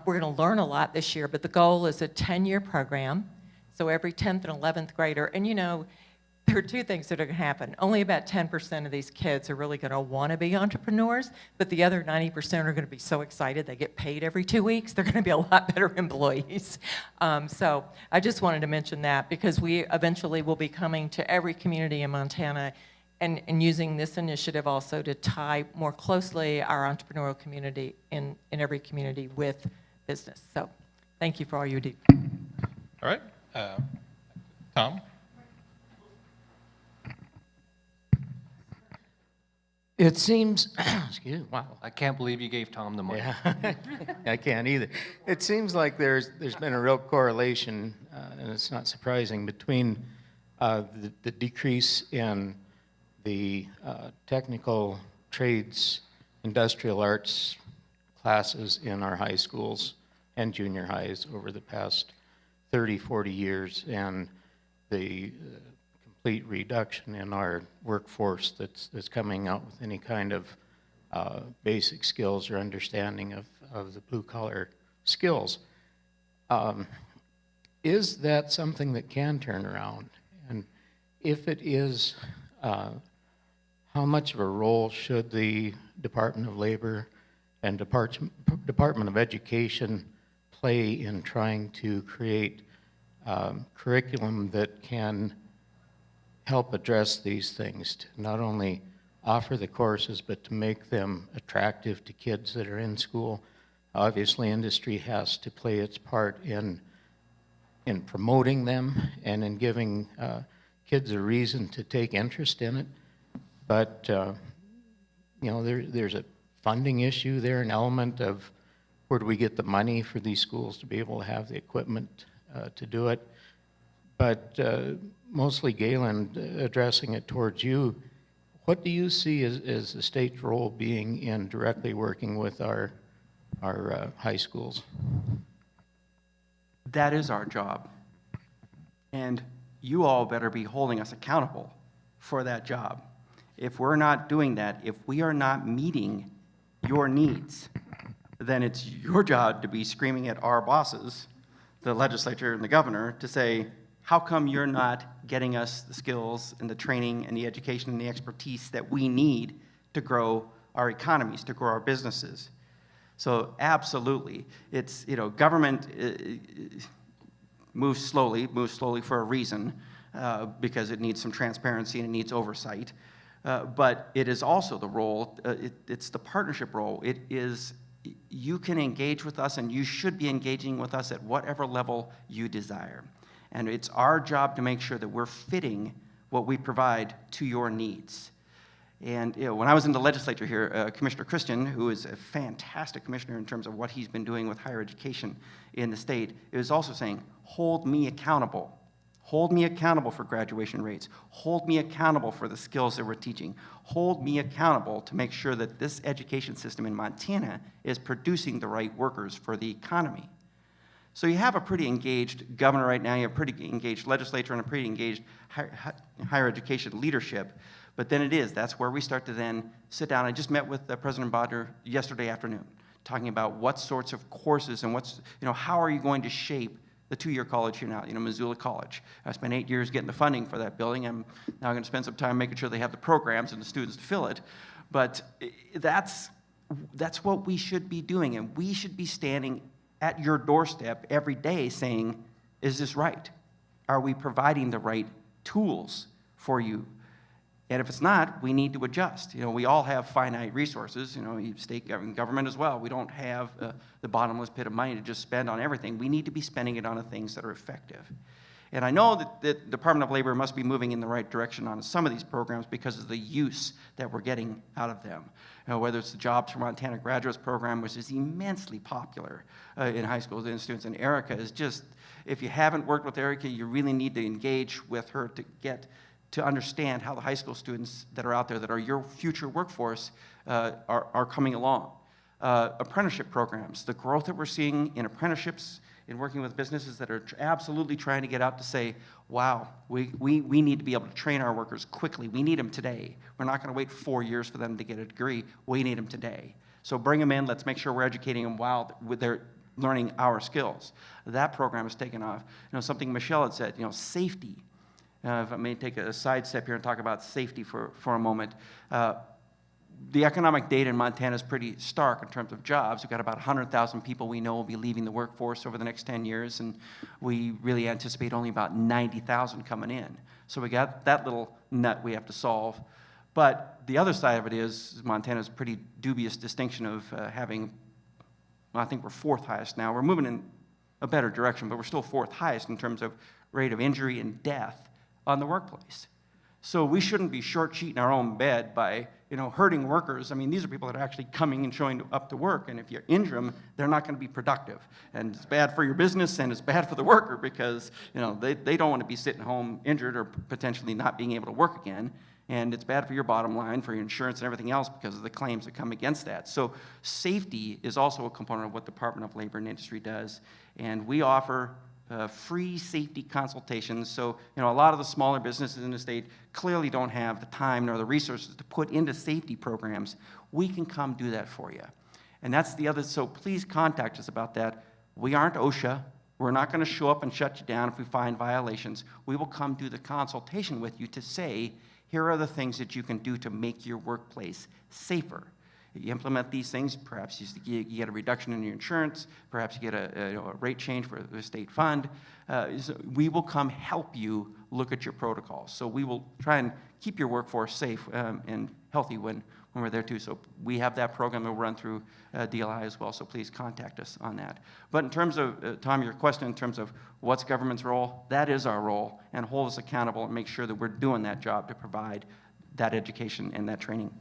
We're going to learn a lot this year, but the goal is a 10-year program. So every 10th and 11th grader, and you know, there are 2 things that are going to happen. Only about 10% of these kids are really going to want to be entrepreneurs, but the other 90% are going to be so excited they get paid every 2 weeks. They're going to be a lot better employees. So I just wanted to mention that because we eventually will be coming to every community in Montana and using this initiative also to tie more closely our entrepreneurial community in every community with business. So thank you for all you do.
All right. Tom?
It seems, excuse me, wow.
I can't believe you gave Tom the money.
Yeah, I can't either. It seems like there's been a real correlation, and it's not surprising, between the decrease in the technical trades, industrial arts classes in our high schools and junior highs over the past 30, 40 years, and the complete reduction in our workforce that's coming out with any kind of basic skills or understanding of the blue-collar skills. Is that something that can turn around? And if it is, how much of a role should the Department of Labor and Department of Education play in trying to create curriculum that can help address these things, to not only offer the courses, but to make them attractive to kids that are in school? Obviously, industry has to play its part in promoting them and in giving kids a reason to take interest in it. But, you know, there's a funding issue there, an element of where do we get the money for these schools to be able to have the equipment to do it. But mostly, Galen, addressing it towards you, what do you see as the state's role being in directly working with our high schools?
That is our job. And you all better be holding us accountable for that job. If we're not doing that, if we are not meeting your needs, then it's your job to be screaming at our bosses, the legislature and the governor, to say, how come you're not getting us the skills and the training and the education and the expertise that we need to grow our economies, to grow our businesses? So absolutely, it's, you know, government moves slowly for a reason, because it needs some transparency and it needs oversight. But it is also the role, it's the partnership role. It is, you can engage with us and you should be engaging with us at whatever level you desire. And it's our job to make sure that we're fitting what we provide to your needs. And you know, when I was in the legislature here, Commissioner Christian, who is a fantastic commissioner in terms of what he's been doing with higher education in the state, is also saying, hold me accountable. Hold me accountable for graduation rates. Hold me accountable for the skills that we're teaching. Hold me accountable to make sure that this education system in Montana is producing the right workers for the economy. So you have a pretty engaged governor right now, you have a pretty engaged legislature and a pretty engaged higher education leadership. But then that's where we start to then sit down. I just met with President Bodner yesterday afternoon, talking about what sorts of courses and how are you going to shape the two-year college here now, Missoula College. I spent 8 years getting the funding for that building. I'm now going to spend some time making sure they have the programs and the students to fill it. But that's what we should be doing, and we should be standing at your doorstep every day saying, is this right? Are we providing the right tools for you? And if it's not, we need to adjust. We all have finite resources, state government as well. We don't have the bottomless pit of money to just spend on everything. We need to be spending it on the things that are effective. And I know that the Department of Labor must be moving in the right direction on some of these programs because of the use that we're getting out of them. Whether it's the Jobs for Montana Graduates program, which is immensely popular in high schools and students. And Erica is just, if you haven't worked with Erica, you really need to engage with her to get to understand how the high school students that are out there that are your future workforce are coming along. Apprenticeship programs, the growth that we're seeing in apprenticeships, in working with businesses that are absolutely trying to get out to say, wow, we need to be able to train our workers quickly. We need them today. We're not going to wait 4 years for them to get a degree. We need them today. So bring them in. Let's make sure we're educating them while they're learning our skills. That program has taken off. Something Michelle had said, safety. If I may take a side step here and talk about safety for a moment. The economic data in Montana is pretty stark in terms of jobs. We've got about 100,000 people we know will be leaving the workforce over the next 10 years, and we really anticipate only about 90,000 coming in. So we got that little nut we have to solve. But the other side of it is Montana's pretty dubious distinction of having, well, I think we're 4th highest now. We're moving in a better direction, but we're still 4th highest in terms of rate of injury and death on the workplace. So we shouldn't be short-sheeting our own bed by, hurting workers. I mean, these are people that are actually coming and showing up to work, and if you injure them, they're not going to be productive. And it's bad for your business, and it's bad for the worker because, they don't want to be sitting home injured or potentially not being able to work again. And it's bad for your bottom line, for your insurance and everything else because of the claims that come against that. So safety is also a component of what the Department of Labor and Industry does. And we offer free safety consultations. So, a lot of the smaller businesses in the state clearly don't have the time nor the resources to put into safety programs. We can come do that for you. And that's the other, so please contact us about that. We aren't OSHA. We're not going to show up and shut you down if we find violations. We will come do the consultation with you to say, here are the things that you can do to make your workplace safer. You implement these things, perhaps you get a reduction in your insurance, perhaps you get a rate change for the state fund. So we will come help you look at your protocols. So we will try and keep your workforce safe and healthy when we're there too. So we have that program that will run through DLI as well, so please contact us on that. But in terms of, Tom, your question in terms of what's government's role, that is our role, and hold us accountable and make sure that we're doing that job to provide that education and that training.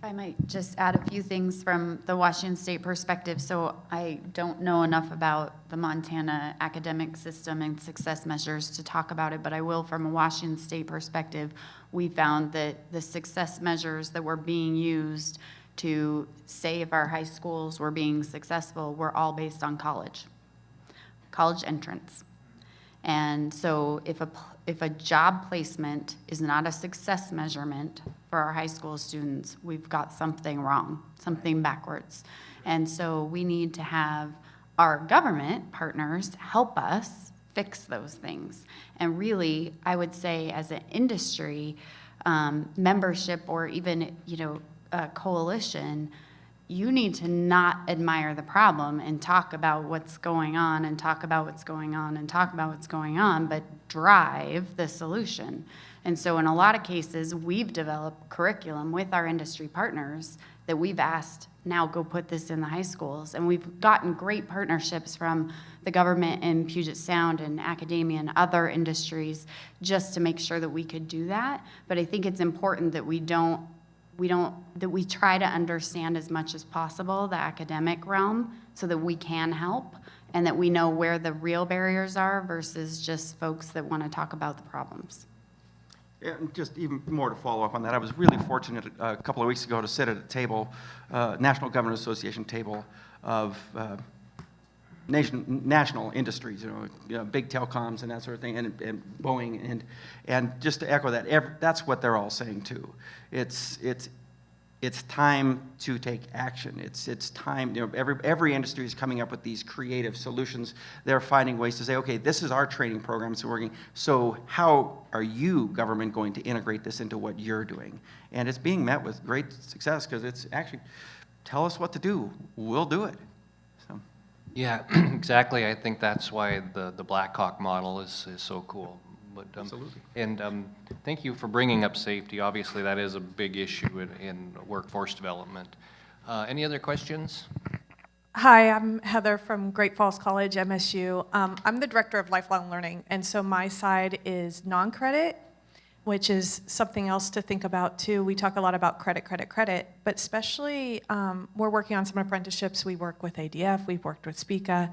I might just add a few things from the Washington State perspective. So I don't know enough about the Montana academic system and success measures to talk about it, but I will from a Washington State perspective. We found that the success measures that were being used to say if our high schools were being successful were all based on college entrance. And so if a job placement is not a success measurement for our high school students, we've got something wrong, something backwards. And so we need to have our government partners help us fix those things. And really, I would say as an industry, membership or even, a coalition, you need to not admire the problem and talk about what's going on and talk about what's going on and talk about what's going on, but drive the solution. And so in a lot of cases, we've developed curriculum with our industry partners that we've asked, now go put this in the high schools. And we've gotten great partnerships from the government in Puget Sound and academia and other industries just to make sure that we could do that. But I think it's important that we try to understand as much as possible the academic realm so that we can help and that we know where the real barriers are versus just folks that want to talk about the problems.
Yeah, and just even more to follow up on that, I was really fortunate a couple of weeks ago to sit at a table, National Governors Association table of national industries, big telecoms and that sort of thing, and Boeing, and just to echo that, that's what they're all saying too. It's time to take action. It's time. Every industry is coming up with these creative solutions. They're finding ways to say, okay, this is our training program, so working. So how are you, government, going to integrate this into what you're doing? And it's being met with great success because it's actually, tell us what to do. We'll do it. So.
Yeah, exactly. I think that's why the Blackhawk model is so cool. But,
absolutely.
And thank you for bringing up safety. Obviously, that is a big issue in workforce development. Any other questions?
Hi, I'm Heather from Great Falls College, MSU. I'm the director of lifelong learning, and so my side is non-credit, which is something else to think about too. We talk a lot about credit, credit, credit, but especially we're working on some apprenticeships. We work with ADF, we've worked with SPICA.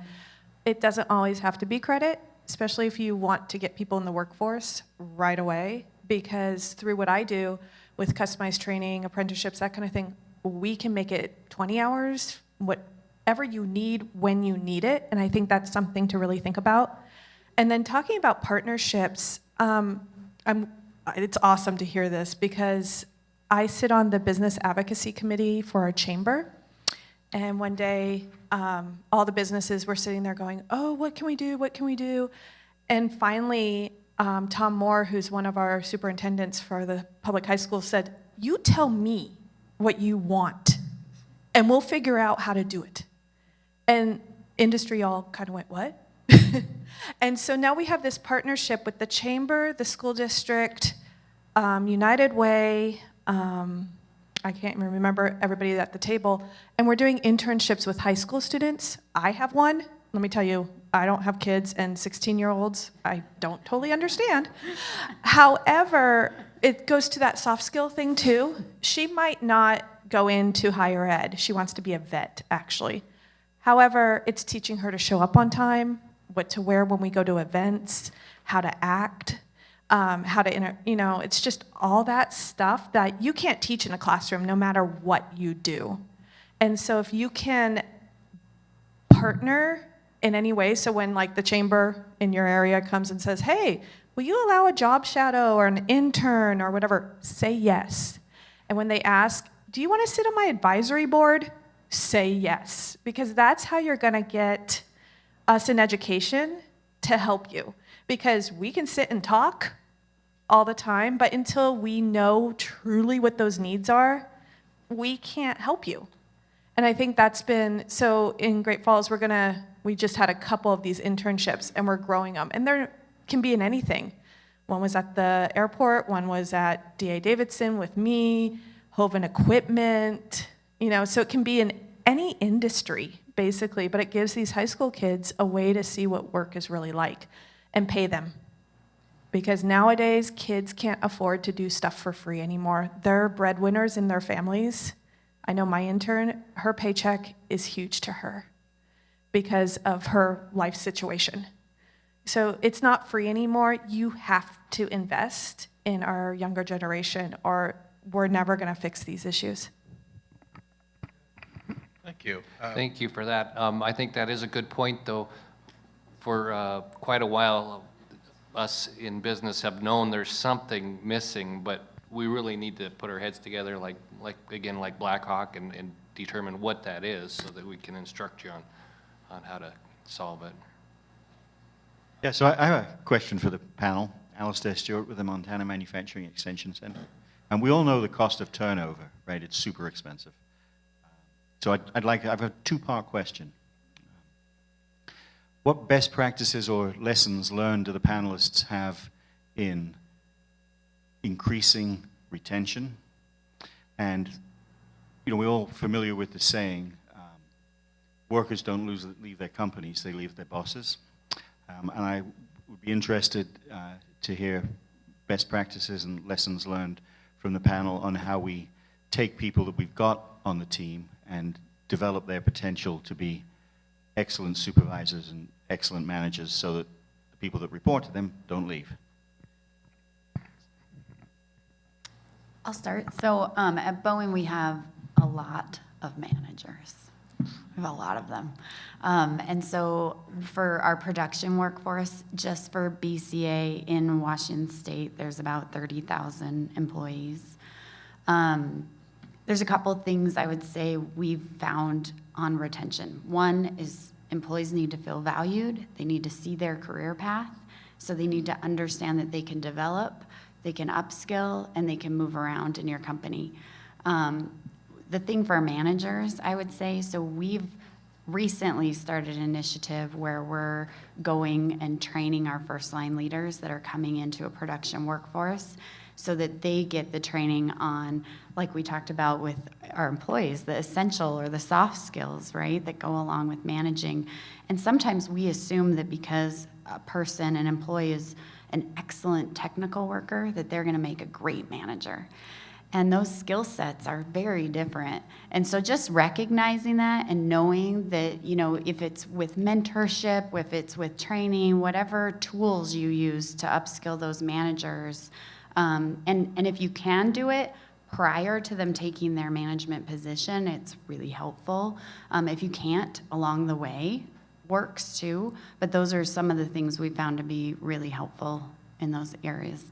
It doesn't always have to be credit, especially if you want to get people in the workforce right away, because through what I do with customized training, apprenticeships, that kind of thing, we can make it 20 hours, whatever you need when you need it, and I think that's something to really think about. And then talking about partnerships, it's awesome to hear this because I sit on the business advocacy committee for our chamber, and one day all the businesses were sitting there going, oh, what can we do, what can we do? And finally, Tom Moore, who's one of our superintendents for the public high school, said, you tell me what you want, and we'll figure out how to do it. And industry all kind of went, what? And so now we have this partnership with the chamber, the school district, United Way, I can't even remember everybody at the table, and we're doing internships with high school students. I have one. Let me tell you, I don't have kids and 16-year-olds. I don't totally understand. However, it goes to that soft skill thing too. She might not go into higher ed. She wants to be a vet, actually. However, it's teaching her to show up on time, what to wear when we go to events, how to act, how to, it's just all that stuff that you can't teach in a classroom no matter what you do. And so if you can partner in any way, so when like the chamber in your area comes and says, hey, will you allow a job shadow or an intern or whatever, say yes. And when they ask, do you want to sit on my advisory board? Say yes, because that's how you're going to get us in education to help you. Because we can sit and talk all the time, but until we know truly what those needs are, we can't help you. And I think that's been, so in Great Falls, we just had a couple of these internships and we're growing them. And there can be in anything. One was at the airport, one was at D.A. Davidson with me, Hoven Equipment, so it can be in any industry, basically, but it gives these high school kids a way to see what work is really like and pay them. Because nowadays, kids can't afford to do stuff for free anymore. They're breadwinners in their families. I know my intern, her paycheck is huge to her because of her life situation. So it's not free anymore. You have to invest in our younger generation or we're never going to fix these issues.
Thank you.
Thank you for that. I think that is a good point, though. For quite a while, us in business have known there's something missing, but we really need to put our heads together, like Blackhawk, and determine what that is, so that we can instruct you on how to solve it.
Yeah, so I have a question for the panel. Alistair Stewart with the Montana Manufacturing Extension Center. And we all know the cost of turnover, right? It's super expensive. So I've a two-part question. What best practices or lessons learned do the panelists have in increasing retention? And, we're all familiar with the saying, workers don't leave their companies, they leave their bosses. And I would be interested to hear best practices and lessons learned from the panel on how we take people that we've got on the team and develop their potential to be excellent supervisors and excellent managers so that the people that report to them don't leave.
I'll start. So at Boeing, we have a lot of managers. We have a lot of them. And so for our production workforce, just for BCA in Washington State, there's about 30,000 employees. There's a couple of things I would say we've found on retention. One is employees need to feel valued. They need to see their career path. So they need to understand that they can develop, they can upskill, and they can move around in your company. The thing for managers, I would say, so we've recently started an initiative where we're going and training our first line leaders that are coming into a production workforce so that they get the training on, like we talked about with our employees, the essential or the soft skills, right, that go along with managing. And sometimes we assume that because a person, an employee, is an excellent technical worker, that they're going to make a great manager. And those skill sets are very different. And so just recognizing that and knowing that, you know, if it's with mentorship, if it's with training, whatever tools you use to upskill those managers, and if you can do it prior to them taking their management position, it's really helpful. If you can't, along the way, works too. But those are some of the things we found to be really helpful in those areas.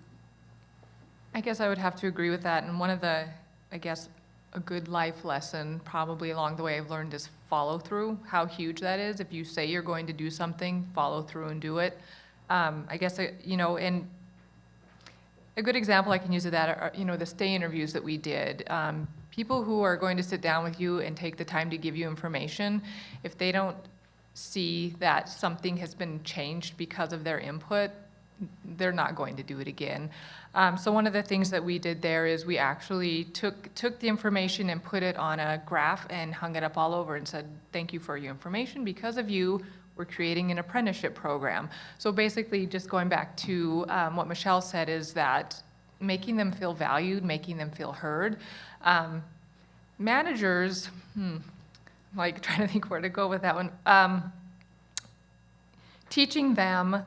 I guess I would have to agree with that. And one of the, I guess, a good life lesson probably along the way I've learned is follow through, how huge that is. If you say you're going to do something, follow through and do it. I guess, you know, and a good example I can use of that are, you know, the stay interviews that we did. People who are going to sit down with you and take the time to give you information, if they don't see that something has been changed because of their input, they're not going to do it again. So one of the things that we did there is we actually took the information and put it on a graph and hung it up all over and said, thank you for your information. Because of you, we're creating an apprenticeship program. So basically, just going back to what Michelle said, is that making them feel valued, making them feel heard. Managers, like trying to think where to go with that one. Teaching them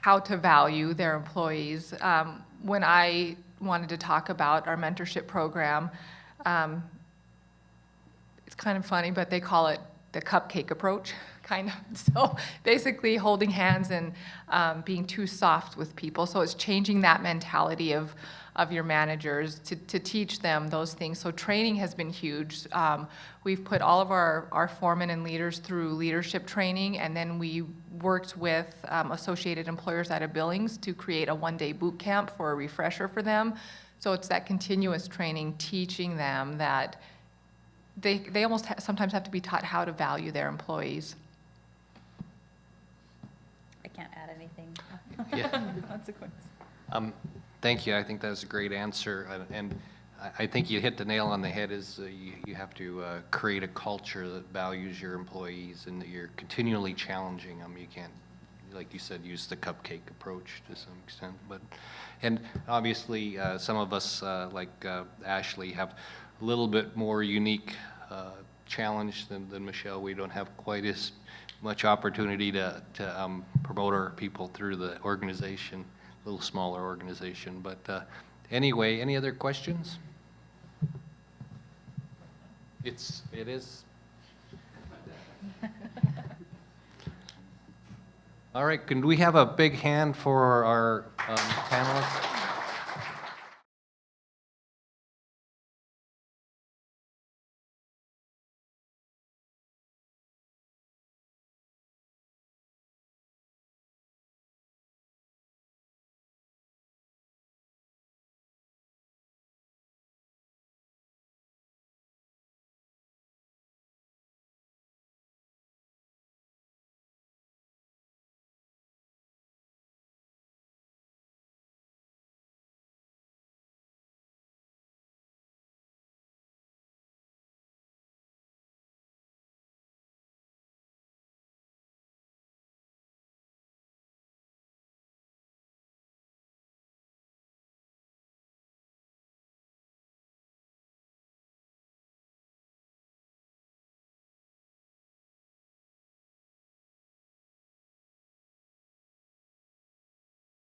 how to value their employees. When I wanted to talk about our mentorship program, it's kind of funny, but they call it the cupcake approach, kind of. So basically holding hands and being too soft with people. So it's changing that mentality of your managers to teach them those things. So training has been huge. We've put all of our foremen and leaders through leadership training, and then we worked with associated employers out of Billings to create a one-day boot camp for a refresher for them. So it's that continuous training, teaching them that they almost sometimes have to be taught how to value their employees.
I can't add anything.
Yeah.
Consequence.
Thank you. I think that's a great answer. And I think you hit the nail on the head is you have to create a culture that values your employees and that you're continually challenging them. You can't, like you said, use the cupcake approach to some extent. And obviously, some of us, like Ashley, have a little bit more unique challenge than Michelle. We don't have quite as much opportunity to promote our people through the organization, a little smaller organization. But anyway, any other questions? It is. All right, can we have a big hand for our panelists?